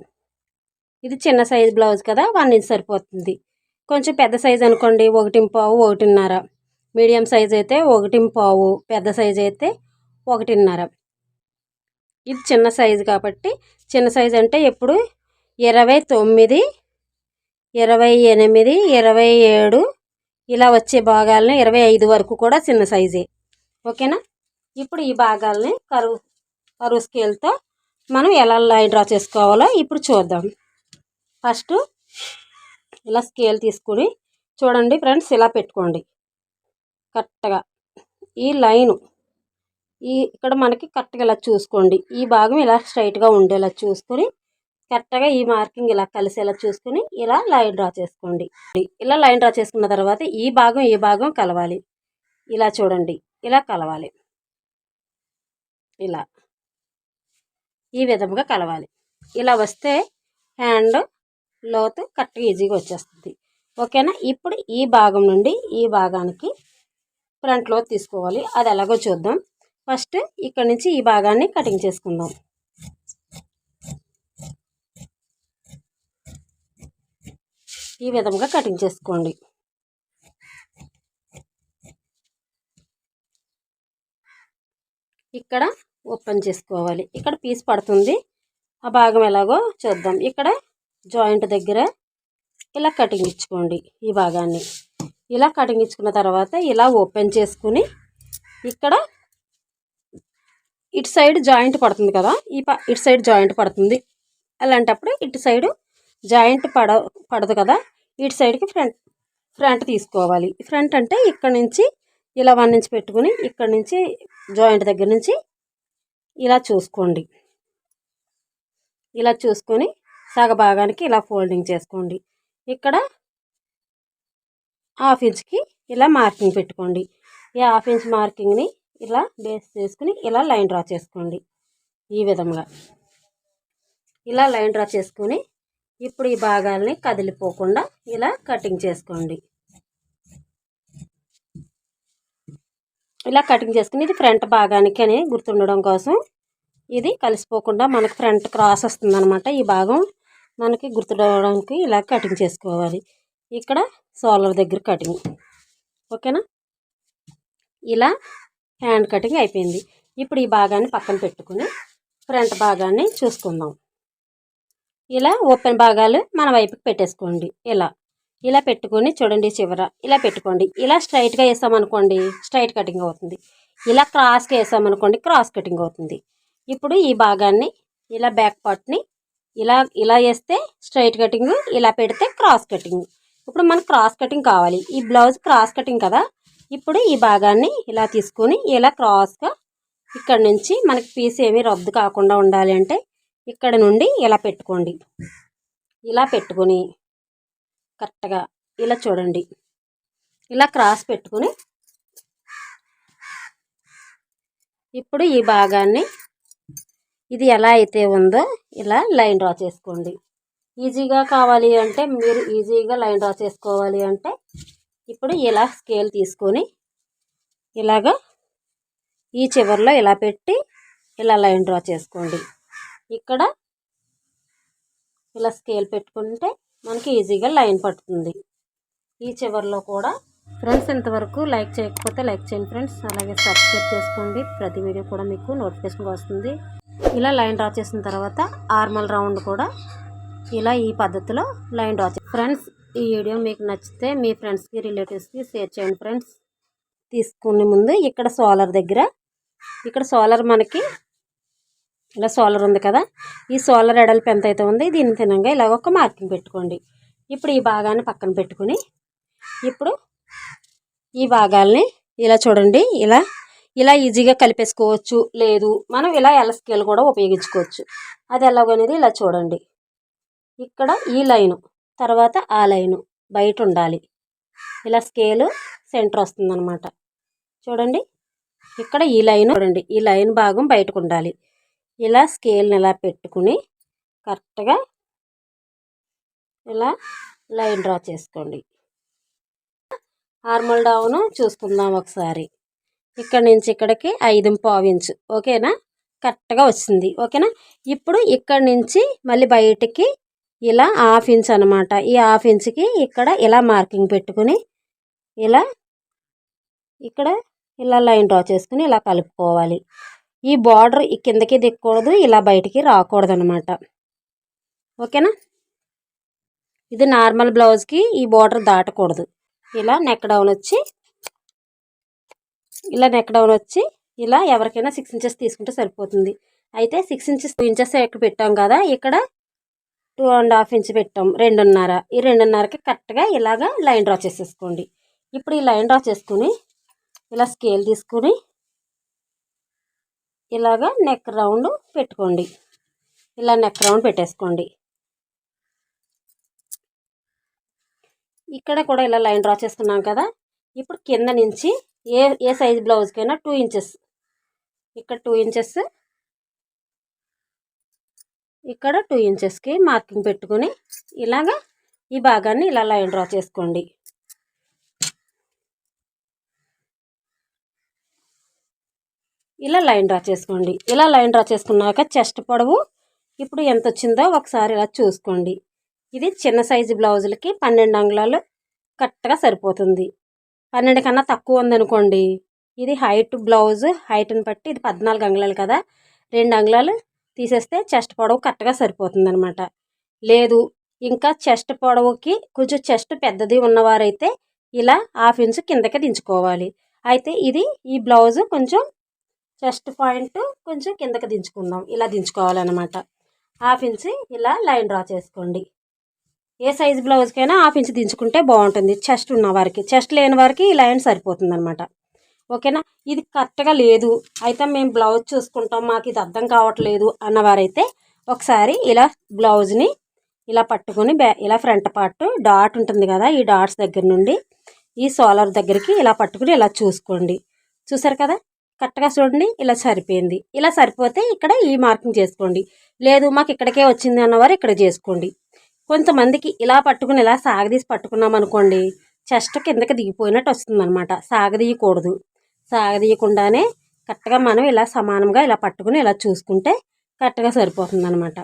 ఇది చిన్న సైజు బ్లౌజ్ కదా, 1 ఇంచ్ సరిపోతుంది. కొంచెం పెద్ద సైజు అనుకోండి 1.5, 1.5. మీడియం సైజ్ అయితే 1.5, పెద్ద సైజు అయితే 1.5. ఇది చిన్న సైజు కాబట్టి, చిన్న సైజు అంటే ఎప్పుడు 29, 28, 27 ఇలా వచ్చే భాగాలని 25 వరకు కూడా చిన్న సైజే. ఓకేనా. ఇప్పుడు ఈ భాగాలని కరువు స్కేల్తో మనం ఎలా లైన్ డ్రా చేసుకోవాలో ఇప్పుడు చూద్దాం. ఫస్ట్ ఇలా స్కేల్ తీసుకుని చూడండి ఫ్రెండ్స్, ఇలా పెట్టుకోండి కరెక్ట్గా. ఈ లైను ఇక్కడ మనకి కరెక్ట్గా ఇలా చూసుకోండి. ఈ భాగం ఇలా స్ట్రైట్గా ఉండేలా చూసుకొని కరెక్ట్గా ఈ మార్కింగ్ ఇలా కలిసేలా చూసుకుని ఇలా లైన్ డ్రా చేసుకోండి. ఇలా లైన్ డ్రా చేసుకున్న తర్వాత ఈ భాగం కలవాలి. ఇలా చూడండి, ఇలా కలవాలి. ఇలా ఈ విధంగా కలవాలి. ఇలా వస్తే హ్యాండ్ లోతు కరెక్ట్గా ఈజీగా వచ్చేస్తుంది. ఓకేనా. ఇప్పుడు ఈ భాగం నుండి ఈ భాగానికి ఫ్రంట్ లోతు తీసుకోవాలి. అది ఎలాగో చూద్దాం. ఫస్ట్ ఇక్కడ నుంచి ఈ భాగాన్ని కటింగ్ చేసుకుందాం. ఈ విధంగా కటింగ్ చేసుకోండి. ఇక్కడ ఓపెన్ చేసుకోవాలి. ఇక్కడ పీస్ పడుతుంది, ఆ భాగం ఎలాగో చూద్దాం. ఇక్కడ జాయింట్ దగ్గర ఇలా కటింగ్ ఇచ్చుకోండి. ఈ భాగాన్ని ఇలా కటింగ్ ఇచ్చుకున్న తర్వాత ఇలా ఓపెన్ చేసుకుని ఇక్కడ ఇటు సైడ్ జాయింట్ పడుతుంది కదా, ఇటు సైడ్ జాయింట్ పడుతుంది. అలాంటప్పుడు ఇటు సైడు జాయింట్ పడదు కదా, ఇటు సైడ్కి ఫ్రంట్ తీసుకోవాలి. ఫ్రంట్ అంటే ఇక్కడ నుంచి ఇలా 1 ఇంచ్ పెట్టుకుని ఇక్కడ నుంచి జాయింట్ దగ్గర నుంచి ఇలా చూసుకోండి. ఇలా చూసుకొని సగ భాగానికి ఇలా ఫోల్డింగ్ చేసుకోండి. ఇక్కడ 1/2 ఇంచ్కి ఇలా మార్కింగ్ పెట్టుకోండి. ఈ 1/2 ఇంచ్ మార్కింగ్ని ఇలా బేస్ చేసుకుని ఇలా లైన్ డ్రా చేసుకోండి. ఈ విధంగా ఇలా లైన్ డ్రా చేసుకుని ఇప్పుడు ఈ భాగాల్ని కదిలిపోకుండా ఇలా కటింగ్ చేసుకోండి. ఇలా కటింగ్ చేసుకుని ఇది ఫ్రంట్ భాగానికి అని గుర్తుండడం కోసం ఇది కలిసిపోకుండా మనకు ఫ్రంట్ క్రాస్ వస్తుందన్నమాట. ఈ భాగం మనకి గుర్తుండడానికి ఇలా కటింగ్ చేసుకోవాలి. ఇక్కడ షోల్డర్ దగ్గర కటింగ్, ఓకేనా. ఇలా హ్యాండ్ కటింగ్ అయిపోయింది. ఇప్పుడు ఈ భాగాన్ని పక్కన పెట్టుకుని ఫ్రంట్ భాగాన్ని చూసుకుందాం. ఇలా ఓపెన్ భాగాలు మన వైపుకి పెట్టేసుకోండి. ఇలా పెట్టుకొని చూడండి, చివర ఇలా పెట్టుకోండి. ఇలా స్ట్రైట్గా వేసామనుకోండి స్ట్రైట్ కటింగ్ అవుతుంది. ఇలా క్రాస్గా వేసామనుకోండి క్రాస్ కటింగ్ అవుతుంది. ఇప్పుడు ఈ భాగాన్ని ఇలా బ్యాక్ పార్ట్ని ఇలా వేస్తే స్ట్రైట్ కటింగ్, ఇలా పెడితే క్రాస్ కటింగ్. ఇప్పుడు మనకు క్రాస్ కటింగ్ కావాలి. ఈ బ్లౌజ్ క్రాస్ కటింగ్ కదా, ఇప్పుడు ఈ భాగాన్ని ఇలా తీసుకొని ఇలా క్రాస్గా ఇక్కడ నుంచి మనకి పీస్ ఏమీ రద్దు కాకుండా ఉండాలి అంటే ఇక్కడ నుండి ఇలా పెట్టుకోండి. ఇలా పెట్టుకొని కరెక్ట్గా ఇలా చూడండి, ఇలా క్రాస్ పెట్టుకుని ఇప్పుడు ఈ భాగాన్ని ఇది ఎలా అయితే ఉందో ఇలా లైన్ డ్రా చేసుకోండి. ఈజీగా కావాలి అంటే మీరు ఈజీగా లైన్ డ్రా చేసుకోవాలి అంటే ఇప్పుడు ఇలా స్కేల్ తీసుకొని ఇలాగా ఈ చివర్లో ఇలా పెట్టి ఇలా లైన్ డ్రా చేసుకోండి. ఇక్కడ ఇలా స్కేల్ పెట్టుకుంటే మనకి ఈజీగా లైన్ పడుతుంది. ఈ చివర్లో కూడా ఫ్రెండ్స్ ఇంతవరకు లైక్ చేయకపోతే లైక్ చేయండి ఫ్రెండ్స్, అలాగే సబ్స్క్రైబ్ చేసుకోండి. ప్రతి వీడియో కూడా మీకు నోటిఫికేషన్ వస్తుంది. ఇలా లైన్ డ్రా చేసిన తర్వాత ఆర్మల్ రౌండ్ కూడా ఇలా ఈ పద్ధతిలో లైన్ డ్రా చేయండి. ఫ్రెండ్స్ ఈ వీడియో మీకు నచ్చితే మీ ఫ్రెండ్స్కి రిలేటివ్స్కి షేర్ చేయండి ఫ్రెండ్స్. తీసుకునే ముందు ఇక్కడ షోల్డర్ దగ్గర, ఇక్కడ షోల్డర్ మనకి ఇలా షోల్డర్ ఉంది కదా, ఈ షోల్డర్ ఎడల్పు ఎంత అయితే ఉంది దీని తినంగా ఇలా ఒక మార్కింగ్ పెట్టుకోండి. ఇప్పుడు ఈ భాగాన్ని పక్కన పెట్టుకుని ఇప్పుడు ఈ భాగాల్ని ఇలా చూడండి, ఇలా ఈజీగా కలిపేసుకోవచ్చు. లేదు మనం ఇలా ఎల్ స్కేల్ కూడా ఉపయోగించుకోవచ్చు. అది ఎలాగనేది ఇలా చూడండి. ఇక్కడ ఈ లైను తర్వాత ఆ లైను బయట ఉండాలి. ఇలా స్కేలు సెంటర్ వస్తుందన్నమాట. చూడండి ఇక్కడ ఈ లైన్ చూడండి, ఈ లైన్ భాగం బయటకు ఉండాలి. ఇలా స్కేల్ని ఇలా పెట్టుకుని కరెక్ట్గా ఇలా లైన్ డ్రా చేసుకోండి. ఆర్మల్ డౌన్ చూసుకుందాం ఒకసారి. ఇక్కడ నుంచి ఇక్కడికి 5.25 ఇంచు, ఓకేనా, కరెక్ట్గా వచ్చింది, ఓకేనా. ఇప్పుడు ఇక్కడ నుంచి మళ్ళీ బయటికి ఇలా 1/2 ఇంచ్ అనమాట. ఈ 1/2 ఇంచుకి ఇక్కడ ఇలా మార్కింగ్ పెట్టుకుని ఇక్కడ ఇలా లైన్ డ్రా చేసుకుని ఇలా కలుపుకోవాలి. ఈ బార్డర్ కిందకి దిక్కకూడదు, ఇలా బయటికి రాకూడదు అనమాట, ఓకేనా. ఇది నార్మల్ బ్లౌజ్కి ఈ బార్డర్ దాటకూడదు. ఇలా నెక్ డౌన్ వచ్చి ఇలా ఎవరికైనా 6 ఇంచెస్ తీసుకుంటే సరిపోతుంది. అయితే 6 ఇంచెస్ 2 ఇంచెస్ ఇక్కడ పెట్టాం కదా, ఇక్కడ 2.5 ఇంచ్ పెట్టాం, 2.5. ఈ 2.5కి కరెక్ట్గా ఇలాగా లైన్ డ్రా చేసేసుకోండి. ఇప్పుడు ఈ లైన్ డ్రా చేసుకుని ఇలా స్కేల్ తీసుకుని ఇలాగా నెక్ రౌండ్ పెట్టుకోండి. ఇలా నెక్ రౌండ్ పెట్టేసుకోండి. ఇక్కడ కూడా ఇలా లైన్ డ్రా చేసుకున్నాం కదా. ఇప్పుడు కింద నుంచి ఏ సైజ్ బ్లౌజ్కైనా 2 ఇంచెస్, ఇక్కడ 2 ఇంచెస్, ఇక్కడ 2 ఇంచెస్కి మార్కింగ్ పెట్టుకుని ఇలాగా ఈ భాగాన్ని ఇలా లైన్ డ్రా చేసుకోండి. ఇలా లైన్ డ్రా చేసుకోండి. ఇలా లైన్ డ్రా చేసుకున్నాక చెస్ట్ పొడవు ఇప్పుడు ఎంత వచ్చిందో ఒకసారి ఇలా చూసుకోండి. ఇది చిన్న సైజు బ్లౌజులకి 12 అంగుళాలు కరెక్ట్గా సరిపోతుంది. 12 కన్నా తక్కువ ఉందనుకోండి, ఇది హైట్ బ్లౌజ్ హైట్ని బట్టి ఇది 14 అంగుళాలు కదా, 2 అంగుళాలు తీసేస్తే చెస్ట్ పొడవు కరెక్ట్గా సరిపోతుంది అనమాట. లేదు ఇంకా చెస్ట్ పొడవుకి కొంచెం చెస్ట్ పెద్దది ఉన్నవారైతే ఇలా 1/2 ఇంచు కిందకి దించుకోవాలి. అయితే ఇది ఈ బ్లౌజు కొంచెం చెస్ట్ పాయింట్ కొంచెం కిందకి దించుకుందాం. ఇలా దించుకోవాలన్నమాట. 1/2 ఇంచు ఇలా లైన్ డ్రా చేసుకోండి. ఏ సైజు బ్లౌజ్కైనా 1/2 ఇంచు దించుకుంటే బాగుంటుంది. చెస్ట్ ఉన్న వారికి, చెస్ట్ లేని వారికి ఈ లైన్ సరిపోతుంది అనమాట. ఓకేనా. ఇది కరెక్ట్గా లేదు, అయితే మేము బ్లౌజ్ చూసుకుంటాం, మాకు ఇది అర్థం కావట్లేదు అన్నవారైతే ఒకసారి ఇలా బ్లౌజ్ని ఇలా పట్టుకొని ఇలా ఫ్రంట్ పార్ట్ డాట్ ఉంటుంది కదా, ఈ డాట్స్ దగ్గర నుండి ఈ సోలర్ దగ్గరికి ఇలా పట్టుకుని ఇలా చూసుకోండి. చూసారు కదా, కరెక్ట్గా చూడండి, ఇలా సరిపోయింది. ఇలా సరిపోతే ఇక్కడ ఈ మార్కింగ్ చేసుకోండి. లేదు మాకు ఇక్కడికే వచ్చింది అన్నవారు ఇక్కడ చేసుకోండి. కొంతమందికి ఇలా పట్టుకుని ఇలా సాగదీసి పట్టుకున్నాం అనుకోండి, చెస్ట్ కిందకి దిగిపోయినట్టు వస్తుంది అనమాట. సాగదీయకూడదు. సాగదీయకుండానే కరెక్ట్గా మనం ఇలా సమానంగా ఇలా పట్టుకుని ఇలా చూసుకుంటే కరెక్ట్గా సరిపోతుంది అనమాట.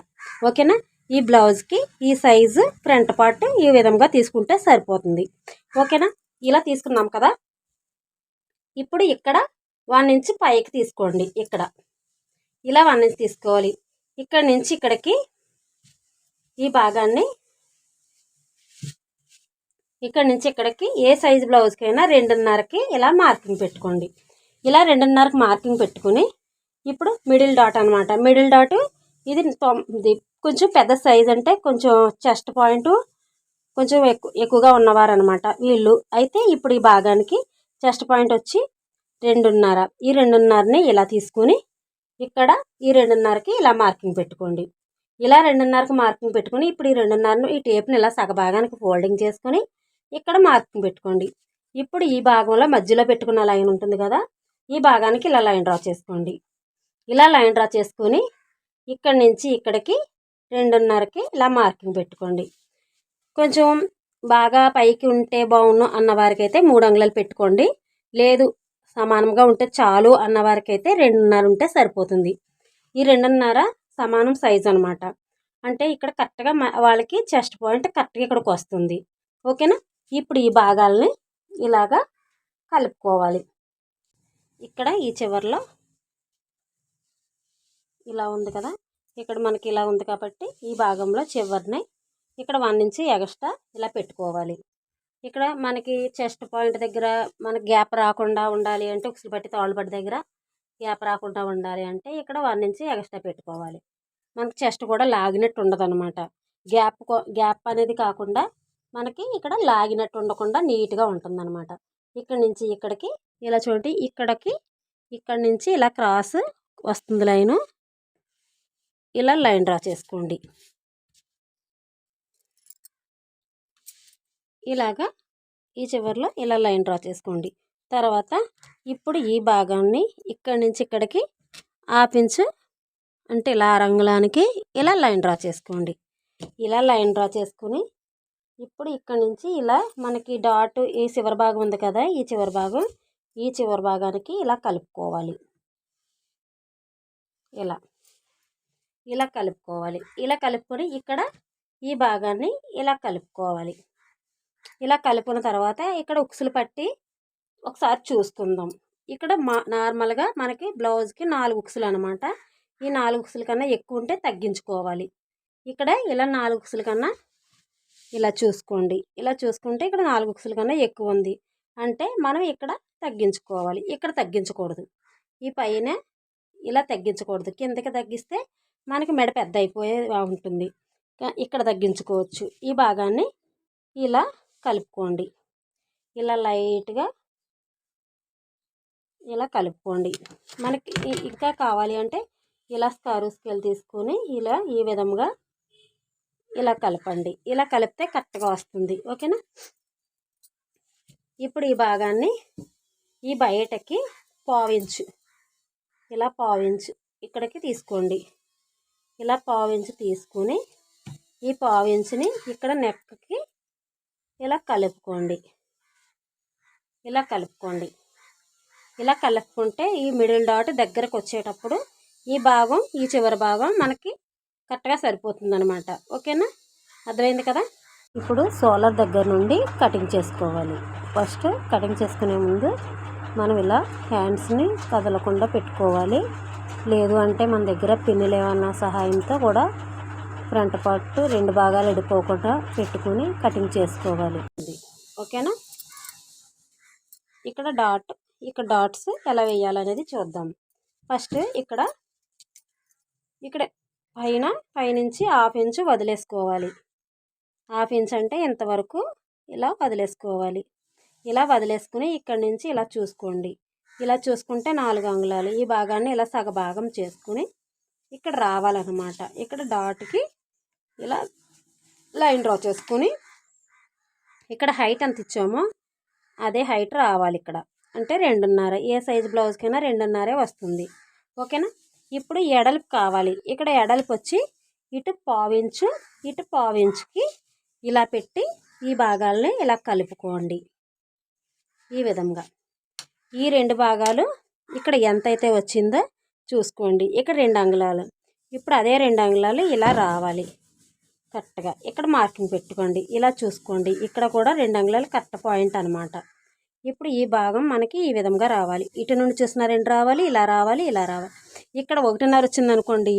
ఓకేనా. ఈ బ్లౌజ్కి ఈ సైజు ఫ్రంట్ పార్ట్ ఈ విధంగా తీసుకుంటే సరిపోతుంది. ఓకేనా. ఇలా తీసుకున్నాం కదా, ఇప్పుడు ఇక్కడ 1 ఇంచ్ పైకి తీసుకోండి. ఇక్కడ ఇలా 1 ఇంచ్ తీసుకోవాలి. ఇక్కడ నుంచి ఇక్కడికి ఈ భాగాన్ని ఇక్కడ నుంచి ఇక్కడికి ఏ సైజు బ్లౌజ్కైనా 2.5కి ఇలా మార్కింగ్ పెట్టుకోండి. ఇలా 2.5కి మార్కింగ్ పెట్టుకుని ఇప్పుడు మిడిల్ డాట్ అనమాట. మిడిల్ డాట్ ఇది కొంచెం పెద్ద సైజ్, అంటే కొంచెం చెస్ట్ పాయింట్ కొంచెం ఎక్కువగా ఉన్నవారు అనమాట వీళ్ళు. అయితే ఇప్పుడు ఈ భాగానికి చెస్ట్ పాయింట్ వచ్చి 2.5. ఈ 2.5ని ఇలా తీసుకుని ఇక్కడ ఈ 2.5కి ఇలా మార్కింగ్ పెట్టుకోండి. ఇలా 2.5కి మార్కింగ్ పెట్టుకుని ఇప్పుడు ఈ 2.5ను ఈ టేప్ని ఇలా సగభాగానికి ఫోల్డింగ్ చేసుకొని ఇక్కడ మార్కింగ్ పెట్టుకోండి. ఇప్పుడు ఈ భాగంలో మధ్యలో పెట్టుకున్న లైన్ ఉంటుంది కదా, ఈ భాగానికి ఇలా లైన్ డ్రా చేసుకోండి. ఇలా లైన్ డ్రా చేసుకొని ఇక్కడి నుంచి ఇక్కడికి 2.5కి ఇలా మార్కింగ్ పెట్టుకోండి. కొంచెం బాగా పైకి ఉంటే బాగుండు అన్నవారికైతే 3 అంగుళాలు పెట్టుకోండి. లేదు సమానంగా ఉంటే చాలు అన్నవారికైతే 2.5 ఉంటే సరిపోతుంది. ఈ 2.5 సమానం సైజు అనమాట. అంటే ఇక్కడ కరెక్ట్గా వాళ్ళకి చెస్ట్ పాయింట్ కరెక్ట్గా ఇక్కడికి వస్తుంది. ఓకేనా. ఇప్పుడు ఈ భాగాల్ని ఇలాగా కలుపుకోవాలి. ఇక్కడ ఈ చివర్లో ఇలా ఉంది కదా, ఇక్కడ మనకి ఇలా ఉంది కాబట్టి ఈ భాగంలో చివరిని ఇక్కడ 1 ఇంచ్ ఎక్స్ట్రా ఇలా పెట్టుకోవాలి. ఇక్కడ మనకి చెస్ట్ పాయింట్ దగ్గర మనకి గ్యాప్ రాకుండా ఉండాలి అంటే, ఉక్సులు పట్టి తాళ్ళుపట్టి దగ్గర గ్యాప్ రాకుండా ఉండాలి అంటే ఇక్కడ 1 ఇంచ్ ఎక్స్ట్రా పెట్టుకోవాలి. మనకి చెస్ట్ కూడా లాగినట్టు ఉండదు అనమాట. గ్యాప్ అనేది కాకుండా మనకి ఇక్కడ లాగినట్టు ఉండకుండా నీట్గా ఉంటుంది అనమాట. ఇక్కడ నుంచి ఇక్కడికి ఇలా చూడండి, ఇక్కడ నుంచి ఇలా క్రాస్ వస్తుంది లైను, ఇలా లైన్ డ్రా చేసుకోండి. ఇలాగా ఈ చివర్లో ఇలా లైన్ డ్రా చేసుకోండి. తర్వాత ఇప్పుడు ఈ భాగాన్ని ఇక్కడి నుంచి ఇక్కడికి 1/2 ఇంచ్ అంటే ఇలా రంగులానికి ఇలా లైన్ డ్రా చేసుకోండి. ఇలా లైన్ డ్రా చేసుకుని ఇప్పుడు ఇక్కడ నుంచి ఇలా మనకి డాట్ ఈ చివరి భాగం ఉంది కదా, ఈ చివరి భాగానికి ఇలా కలుపుకోవాలి. ఇలా కలుపుకోవాలి. ఇలా కలుపుకొని ఇక్కడ ఈ భాగాన్ని ఇలా కలుపుకోవాలి. ఇలా కలుపుకున్న తర్వాత ఇక్కడ ఉక్సులు పట్టి ఒకసారి చూసుకుందాం. ఇక్కడ నార్మల్గా మనకి బ్లౌజ్కి 4 ఉక్సులు అనమాట. ఈ 4 ఉక్సుల కన్నా ఎక్కువ ఉంటే తగ్గించుకోవాలి. ఇక్కడ ఇలా 4 ఉక్సుల కన్నా ఇలా చూసుకోండి. ఇలా చూసుకుంటే ఇక్కడ 4 ఉక్సుల కన్నా ఎక్కువ ఉంది అంటే మనం ఇక్కడ తగ్గించుకోవాలి. ఇక్కడ తగ్గించకూడదు. ఈ పైన ఇలా తగ్గించకూడదు. కిందకి తగ్గిస్తే మనకి మెడ పెద్ద అయిపోయే ఉంటుంది. ఇక్కడ తగ్గించుకోవచ్చు. ఈ భాగాన్ని ఇలా కలుపుకోండి. ఇలా లైట్గా ఇలా కలుపుకోండి. మనకి ఇంకా కావాలి అంటే ఇలా స్క్రూ స్కేల్ తీసుకొని ఇలా ఈ విధంగా ఇలా కలపండి. ఇలా కలిపితే కరెక్ట్గా వస్తుంది. ఓకేనా. ఇప్పుడు ఈ భాగాన్ని ఈ బయటకి 1/4 ఇంచు ఇలా 1/4 ఇంచు ఇక్కడికి తీసుకోండి. ఇలా 1/4 ఇంచు తీసుకుని ఈ 1/4 ఇంచుని ఇక్కడ నెక్కి ఇలా కలుపుకోండి. ఇలా కలుపుకుంటే ఈ మిడిల్ డాట్ దగ్గరకు వచ్చేటప్పుడు ఈ చివరి భాగం మనకి కరెక్ట్గా సరిపోతుంది అనమాట. ఓకేనా. అర్థమైంది కదా. ఇప్పుడు సోలర్ దగ్గర నుండి కటింగ్ చేసుకోవాలి. ఫస్ట్ కటింగ్ చేసుకునే ముందు మనం ఇలా హ్యాండ్స్ని కదలకుండా పెట్టుకోవాలి. లేదు అంటే మన దగ్గర పిన్నులు ఏమన్నా సహాయంతో కూడా ఫ్రంట్ పార్ట్ 2 భాగాలు ఎడిపోకుండా పెట్టుకుని కటింగ్ చేసుకోవాలి. ఓకేనా. ఇక్కడ డాట్స్ ఎలా వేయాలనేది చూద్దాం. ఫస్ట్ ఇక్కడ పైనుంచి 1/2 ఇంచు వదిలేసుకోవాలి. 1/2 ఇంచ్ అంటే ఇంతవరకు ఇలా వదిలేసుకోవాలి. ఇలా వదిలేసుకుని ఇక్కడి నుంచి ఇలా చూసుకోండి. ఇలా చూసుకుంటే 4 అంగుళాలు. ఈ భాగాన్ని ఇలా సగభాగం చేసుకుని ఇక్కడ రావాలన్నమాట. ఇక్కడ డాట్కి ఇలా లైన్ డ్రా చేసుకుని ఇక్కడ హైట్ ఎంత ఇచ్చామో అదే హైట్ రావాలి. ఇక్కడ అంటే 2.5. ఏ సైజు బ్లౌజ్కైనా 2.5 వస్తుంది. ఓకేనా. ఇప్పుడు ఎడల్పు కావాలి. ఇక్కడ ఎడల్పు వచ్చి ఇటు 1/4 ఇంచు ఇటు 1/4 ఇంచుకి ఇలా పెట్టి ఈ భాగాల్ని ఇలా కలుపుకోండి. ఈ విధంగా ఈ 2 భాగాలు ఇక్కడ ఎంతైతే వచ్చిందో చూసుకోండి. ఇక్కడ 2 అంగుళాలు. ఇప్పుడు అదే 2 అంగుళాలు ఇలా రావాలి కరెక్ట్గా. ఇక్కడ మార్కింగ్ పెట్టుకోండి. ఇలా చూసుకోండి. ఇక్కడ కూడా 2 అంగుళాలు కరెక్ట్ పాయింట్ అనమాట. ఇప్పుడు ఈ భాగం మనకి ఈ విధంగా రావాలి. ఇటు నుండి చూసిన 2 రావాలి, ఇలా రావాలి, ఇలా రావాలి. ఇక్కడ 1.5 వచ్చిందనుకోండి,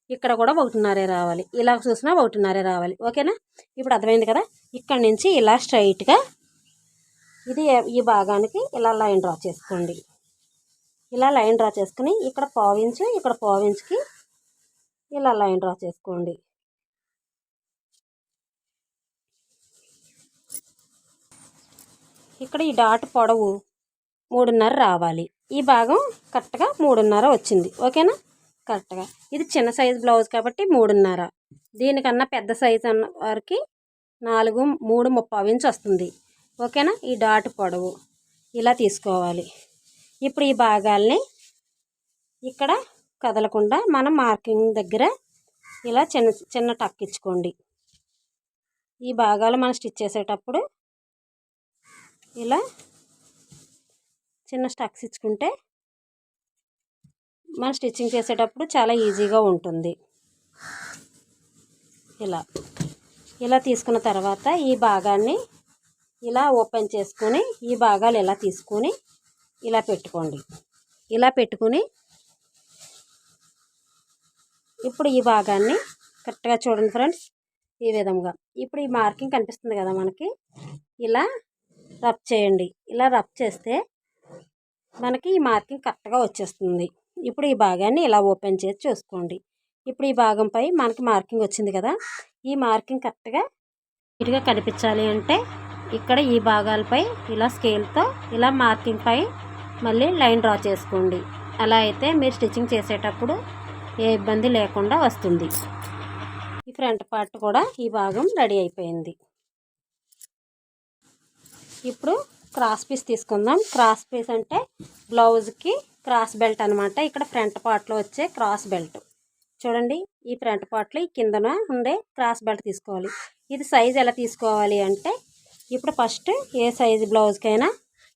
ఇక్కడ కూడా 1.5 రావాలి. ఇలా చూసినా 1.5 రావాలి. ఓకేనా. ఇప్పుడు అర్థమైంది కదా. ఇక్కడ నుంచి ఇలా స్ట్రైట్గా ఈ భాగానికి ఇలా లైన్ డ్రా చేసుకోండి. ఇలా లైన్ డ్రా చేసుకుని ఇక్కడ 1/4 ఇంచు ఇక్కడ 1/4 ఇంచుకి ఇలా లైన్ డ్రా చేసుకోండి. ఇక్కడ ఈ డాట్ పొడవు 3.5 రావాలి. ఈ భాగం కరెక్ట్గా 3.5 వచ్చింది. ఓకేనా. కరెక్ట్గా ఇది చిన్న సైజు బ్లౌజ్ కాబట్టి 3.5. దీనికన్నా పెద్ద సైజు అన్న వారికి 3.35 ఇంచ్ వస్తుంది. ఓకేనా. ఈ డాట్ పొడవు ఇలా తీసుకోవాలి. ఇప్పుడు ఈ భాగాల్ని ఇక్కడ కదలకుండా మనం మార్కింగ్ దగ్గర ఇలా చిన్న చిన్న టక్ ఇచ్చుకోండి. ఈ భాగాలు మనం స్టిచ్ చేసేటప్పుడు ఇలా చిన్న స్టక్స్ ఇచ్చుకుంటే మనం స్టిచ్చింగ్ చేసేటప్పుడు చాలా ఈజీగా ఉంటుంది. ఇలా తీసుకున్న తర్వాత ఈ భాగాన్ని ఇలా ఓపెన్ చేసుకొని ఈ భాగాలు ఇలా తీసుకొని ఇలా పెట్టుకోండి. ఇలా పెట్టుకుని ఇప్పుడు ఈ భాగాన్ని కరెక్ట్గా చూడండి ఫ్రెండ్స్. ఈ విధంగా ఇప్పుడు ఈ మార్కింగ్ కనిపిస్తుంది కదా మనకి, ఇలా రబ్ చేయండి. ఇలా రబ్ చేస్తే మనకి ఈ మార్కింగ్ కరెక్ట్గా వచ్చేస్తుంది. ఇప్పుడు ఈ భాగాన్ని ఇలా ఓపెన్ చేసి చూసుకోండి. ఇప్పుడు ఈ భాగంపై మనకి మార్కింగ్ వచ్చింది కదా. ఈ మార్కింగ్ కరెక్ట్గా నీట్గా కనిపించాలి అంటే ఇక్కడ ఈ భాగాలపై ఇలా స్కేల్తో ఇలా మార్కింగ్ పై మళ్ళీ లైన్ డ్రా చేసుకోండి. అలా అయితే మీరు స్టిచ్చింగ్ చేసేటప్పుడు ఏ ఇబ్బంది లేకుండా వస్తుంది. ఈ ఫ్రంట్ పార్ట్ కూడా ఈ భాగం రెడీ అయిపోయింది. ఇప్పుడు క్రాస్ పీస్ తీసుకుందాం. క్రాస్ పీస్ అంటే బ్లౌజ్కి క్రాస్ బెల్ట్ అనమాట. ఇక్కడ ఫ్రంట్ పార్ట్లో వచ్చే క్రాస్ బెల్ట్ చూడండి. ఈ ఫ్రంట్ పార్ట్లో ఈ కిందన ఉండే క్రాస్ బెల్ట్ తీసుకోవాలి. ఇది సైజ్ ఎలా తీసుకోవాలి అంటే ఇప్పుడు ఫస్ట్ ఏ సైజు బ్లౌజ్కైనా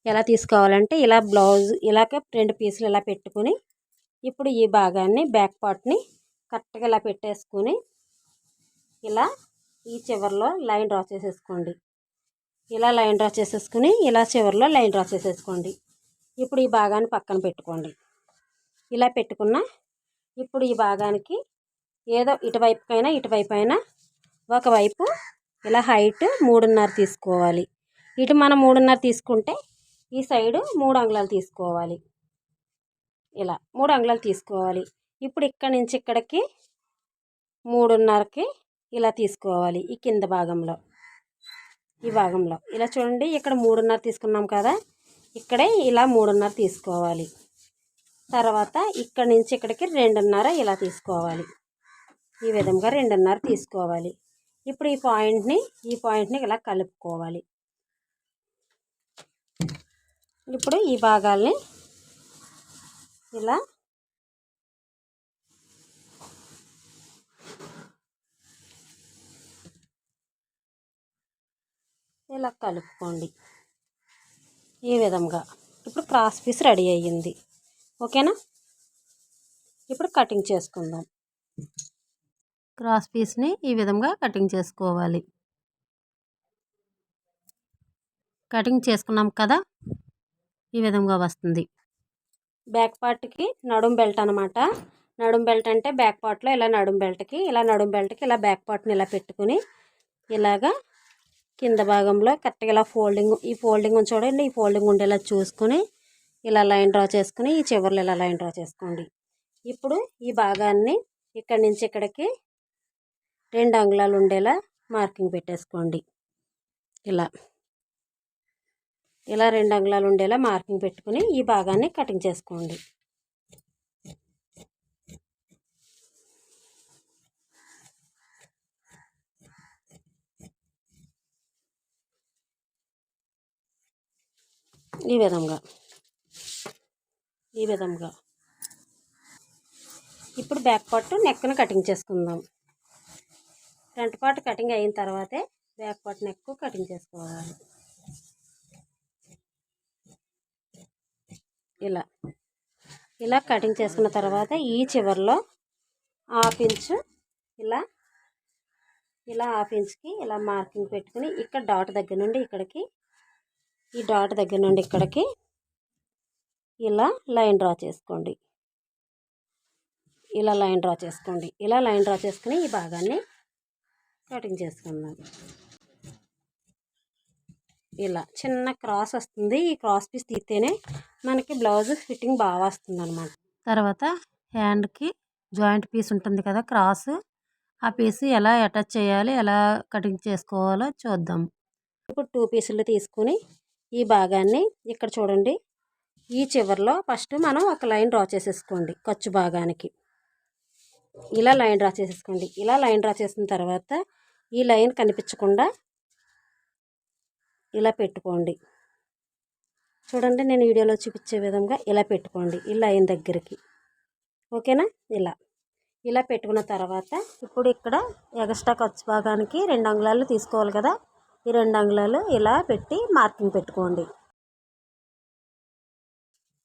ఎలా తీసుకోవాలంటే ఇలా బ్లౌజ్ ఇలాగే 2 పీసులు ఇలా పెట్టుకుని ఇప్పుడు ఈ భాగాన్ని బ్యాక్ పార్ట్ని కరెక్ట్గా ఇలా పెట్టేసుకుని ఇలా ఈ చివరిలో లైన్ డ్రా చేసేసుకోండి. ఇలా లైన్ డ్రా చేసేసుకుని ఇలా చివరిలో లైన్ డ్రా చేసేసుకోండి. ఇప్పుడు ఈ భాగాన్ని పక్కన పెట్టుకోండి. ఇలా పెట్టుకున్న ఇప్పుడు ఈ భాగానికి ఏదో ఇటువైపు ఒకవైపు ఇలా హైట్ 3.5 తీసుకోవాలి. ఇటు మనం 3.5 తీసుకుంటే ఈ సైడు 3 అంగుళాలు తీసుకోవాలి. ఇలా 3 అంగుళాలు తీసుకోవాలి. ఇప్పుడు ఇక్కడి నుంచి ఇక్కడికి 3.5కి ఇలా తీసుకోవాలి. ఈ కింద భాగంలో ఈ భాగంలో ఇలా చూడండి. ఇక్కడ 3.5 తీసుకున్నాం కదా, ఇక్కడే ఇలా 3.5 తీసుకోవాలి. తర్వాత ఇక్కడి నుంచి ఇక్కడికి 2.5 ఇలా తీసుకోవాలి. ఈ విధంగా 2.5 తీసుకోవాలి. ఇప్పుడు ఈ పాయింట్ని ఇలా కలుపుకోవాలి. ఇప్పుడు ఈ భాగాల్ని ఇలా కలుపుకోండి. ఈ విధంగా ఇప్పుడు క్రాస్ పీస్ రెడీ అయ్యింది. ఓకేనా. ఇప్పుడు కటింగ్ చేసుకుందాం. క్రాస్ పీస్ని ఈ విధంగా కటింగ్ చేసుకోవాలి. కటింగ్ చేసుకున్నాం కదా, ఈ విధంగా వస్తుంది. బ్యాక్ పార్ట్కి నడుం బెల్ట్ అనమాట. నడుం బెల్ట్ అంటే బ్యాక్ పార్ట్లో ఇలా నడుం బెల్ట్కి ఇలా బ్యాక్ పార్ట్ని ఇలా పెట్టుకుని ఇలాగా కింద భాగంలో కరెక్ట్గా ఇలా ఈ ఫోల్డింగ్ చూడండి, ఈ ఫోల్డింగ్ ఉండేలా చూసుకొని ఇలా లైన్ డ్రా చేసుకుని ఈ చివర్లో ఇలా లైన్ డ్రా చేసుకోండి. ఇప్పుడు ఈ భాగాన్ని ఇక్కడి నుంచి ఇక్కడికి 2 అంగుళాలు ఉండేలా మార్కింగ్ పెట్టేసుకోండి. ఇలా 2 అంగుళాలు ఉండేలా మార్కింగ్ పెట్టుకుని ఈ భాగాన్ని కటింగ్ చేసుకోండి. ఈ విధంగా ఇప్పుడు బ్యాక్ పార్ట్ నెక్ను కటింగ్ చేసుకుందాం. ఫ్రంట్ పార్ట్ కటింగ్ అయిన తర్వాతే బ్యాక్ పార్ట్ నెక్ కటింగ్ చేసుకోవాలి. ఇలా కటింగ్ చేసుకున్న తర్వాత ఈ చివర్లో ½ ఇంచు ఇలా ½ ఇంచుకి ఇలా మార్కింగ్ పెట్టుకుని ఇక్కడ డాట్ దగ్గర నుండి ఇక్కడికి, ఈ డాట్ దగ్గర నుండి ఇక్కడికి ఇలా లైన్ డ్రా చేసుకోండి. ఇలా లైన్ డ్రా చేసుకుని ఈ భాగాన్ని కటింగ్ చేసుకుందాం. ఇలా చిన్న క్రాస్ వస్తుంది. ఈ క్రాస్ పీస్ తీస్తేనే మనకి బ్లౌజ్ ఫిట్టింగ్ బాగా వస్తుంది అన్నమాట. తర్వాత హ్యాండ్కి జాయింట్ పీస్ ఉంటుంది కదా, క్రాస్, ఆ పీస్ ఎలా అటాచ్ చేయాలి, ఎలా కటింగ్ చేసుకోవాలో చూద్దాం. ఇప్పుడు 2 పీసులు తీసుకుని ఈ భాగాన్ని ఇక్కడ చూడండి, ఈ చివర్లో ఫస్ట్ మనం ఒక లైన్ డ్రా చేసేసుకోండి. ఖర్చు భాగానికి ఇలా లైన్ డ్రా చేసేసుకోండి. ఇలా లైన్ డ్రా చేసిన తర్వాత ఈ లైన్ కనిపించకుండా ఇలా పెట్టుకోండి. చూడండి, నేను వీడియోలో చూపించే విధంగా ఇలా పెట్టుకోండి ఈ లైన్ దగ్గరికి. ఓకేనా? ఇలా పెట్టుకున్న తర్వాత ఇప్పుడు ఇక్కడ ఎక్స్ట్రా ఖర్చు భాగానికి 2 అంగుళాలు తీసుకోవాలి కదా, ఈ 2 అంగుళాలు ఇలా పెట్టి మార్కింగ్ పెట్టుకోండి.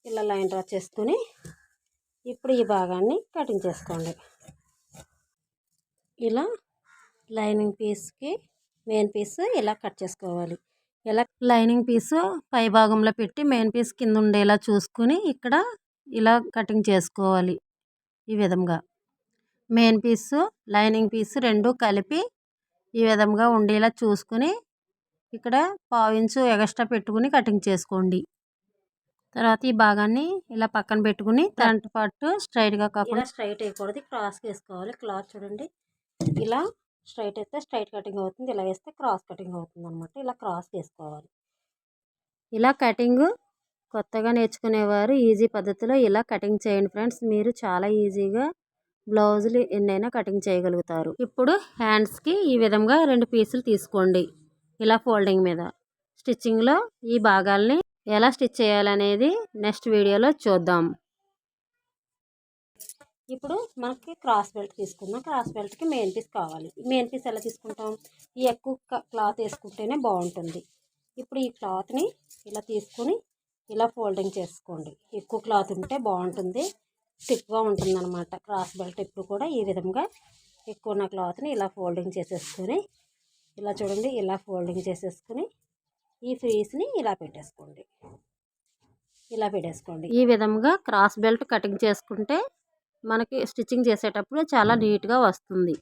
ఇలా లైన్ డ్రా చేసుకుని ఇప్పుడు ఈ భాగాన్ని కటింగ్ చేసుకోండి. ఇలా లైనింగ్ పీస్కి మెయిన్ పీస్ ఇలా కట్ చేసుకోవాలి. ఇలా లైనింగ్ పీసు పై భాగంలో పెట్టి మెయిన్ పీస్ కింద ఉండేలా చూసుకుని ఇక్కడ ఇలా కటింగ్ చేసుకోవాలి. ఈ విధంగా మెయిన్ పీసు లైనింగ్ పీసు 2 కలిపి ఈ విధంగా ఉండేలా చూసుకుని ఇక్కడ ½ ఇంచు ఎక్స్ట్రా పెట్టుకుని కటింగ్ చేసుకోండి. తర్వాత ఈ భాగాన్ని ఇలా పక్కన పెట్టుకుని ఫ్రంట్ పార్ట్ స్ట్రైట్గా కాకుండా స్ట్రైట్ వేయకూడదు, క్రాస్కి వేసుకోవాలి. క్లాత్ చూడండి, ఇలా స్ట్రైట్ అయితే స్ట్రైట్ కటింగ్ అవుతుంది, ఇలా వేస్తే క్రాస్ కటింగ్ అవుతుంది అన్నమాట. ఇలా క్రాస్ వేసుకోవాలి. ఇలా కటింగ్ కొత్తగా నేర్చుకునేవారు ఈజీ పద్ధతిలో ఇలా కటింగ్ చేయండి ఫ్రెండ్స్. మీరు చాలా ఈజీగా బ్లౌజులు ఎన్నైనా కటింగ్ చేయగలుగుతారు. ఇప్పుడు హ్యాండ్స్కి ఈ విధంగా 2 పీసులు తీసుకోండి. ఇలా ఫోల్డింగ్ మీద స్టిచ్చింగ్లో ఈ భాగాల్ని ఎలా స్టిచ్ చేయాలనేది నెక్స్ట్ వీడియోలో చూద్దాం. ఇప్పుడు మనకి క్రాస్ బెల్ట్ తీసుకుందాం. క్రాస్ బెల్ట్కి మెయిన్ పీస్ కావాలి. మెయిన్ పీస్ ఎలా తీసుకుంటాం? ఈ ఎక్కువ క్లాత్ వేసుకుంటేనే బాగుంటుంది. ఇప్పుడు ఈ క్లాత్ని ఇలా తీసుకొని ఇలా ఫోల్డింగ్ చేసుకోండి. ఎక్కువ క్లాత్ ఉంటే బాగుంటుంది, స్టిఫ్గా ఉంటుంది అన్నమాట. క్రాస్ బెల్ట్ ఎప్పుడు కూడా ఈ విధంగా ఎక్కువ ఉన్న క్లాత్ని ఇలా ఫోల్డింగ్ చేసేసుకొని ఇలా చూడండి, ఇలా ఫోల్డింగ్ చేసేసుకుని ఈ ఫ్రీస్ని ఇలా పెట్టేసుకోండి. ఈ విధంగా క్రాస్ బెల్ట్ కటింగ్ చేసుకుంటే మనకి స్టిచ్చింగ్ చేసేటప్పుడు చాలా నీట్గా వస్తుంది.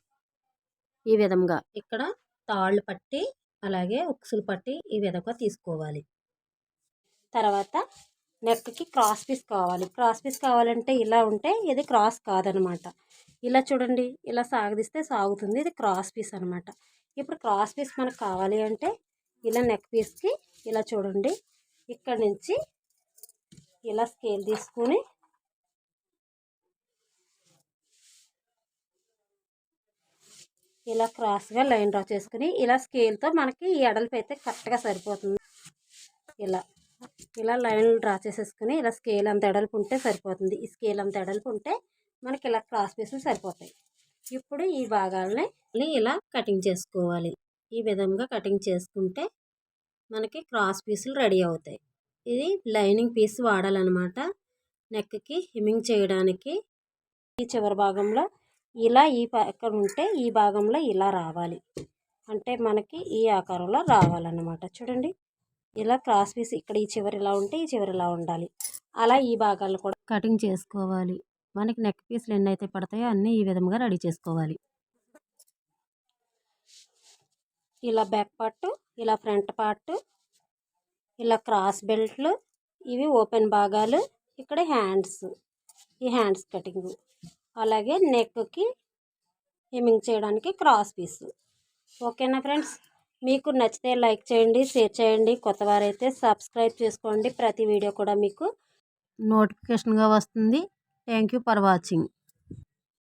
ఈ విధంగా ఇక్కడ తాళ్ళు పట్టి అలాగే ఉక్సులు పట్టి ఈ విధంగా తీసుకోవాలి. తర్వాత నెక్కి క్రాస్ పీస్ కావాలి. క్రాస్ పీస్ కావాలంటే ఇలా ఉంటే ఇది క్రాస్ కాదనమాట. ఇలా చూడండి, ఇలా సాగదీస్తే సాగుతుంది, ఇది క్రాస్ పీస్ అనమాట. ఇప్పుడు క్రాస్ పీస్ మనకు కావాలి అంటే ఇలా నెక్ పీస్కి ఇలా చూడండి, ఇక్కడ నుంచి ఇలా స్కేల్ తీసుకుని ఇలా క్రాస్గా లైన్ డ్రా చేసుకుని ఇలా స్కేల్తో మనకి ఈ ఎడల్పు అయితే కరెక్ట్గా సరిపోతుంది. ఇలా లైన్ డ్రా చేసేసుకుని ఇలా స్కేల్ అంత ఎడల్పు ఉంటే సరిపోతుంది. ఈ స్కేల్ అంత ఎడల్పు ఉంటే మనకి ఇలా క్రాస్ పీసులు సరిపోతాయి. ఇప్పుడు ఈ భాగాలని ఇలా కటింగ్ చేసుకోవాలి. ఈ విధంగా కటింగ్ చేసుకుంటే మనకి క్రాస్ పీసులు రెడీ అవుతాయి. ఇది లైనింగ్ పీస్ వాడాలన్నమాట నెక్కి హెమ్మింగ్ చేయడానికి. ఈ చివరి భాగంలో ఇలా ఈ పక్కన ఉంటే ఈ భాగంలో ఇలా రావాలి, అంటే మనకి ఈ ఆకారంలో రావాలన్నమాట. చూడండి, ఇలా క్రాస్ పీస్ ఇక్కడ ఈ చివరి ఇలా ఉంటే ఈ చివరి ఇలా ఉండాలి. అలా ఈ భాగాలు కూడా కటింగ్ చేసుకోవాలి. మనకి నెక్ పీస్లు ఎన్నైతే పడతాయో అన్నీ ఈ విధంగా రెడీ చేసుకోవాలి. ఇలా బ్యాక్ పార్ట్, ఇలా ఫ్రంట్ పార్ట్, ఇలా క్రాస్ బెల్ట్లు, ఇవి ఓపెన్ భాగాలు, ఇక్కడ హ్యాండ్స్, ఈ హ్యాండ్స్ కటింగ్, అలాగే నెక్కి హెమ్మింగ్ చేయడానికి క్రాస్ పీస్. ఓకేనా ఫ్రెండ్స్, మీకు నచ్చితే లైక్ చేయండి, షేర్ చేయండి, కొత్త వారైతే సబ్స్క్రైబ్ చేసుకోండి. ప్రతి వీడియో కూడా మీకు నోటిఫికేషన్గా వస్తుంది. Thank you for watching.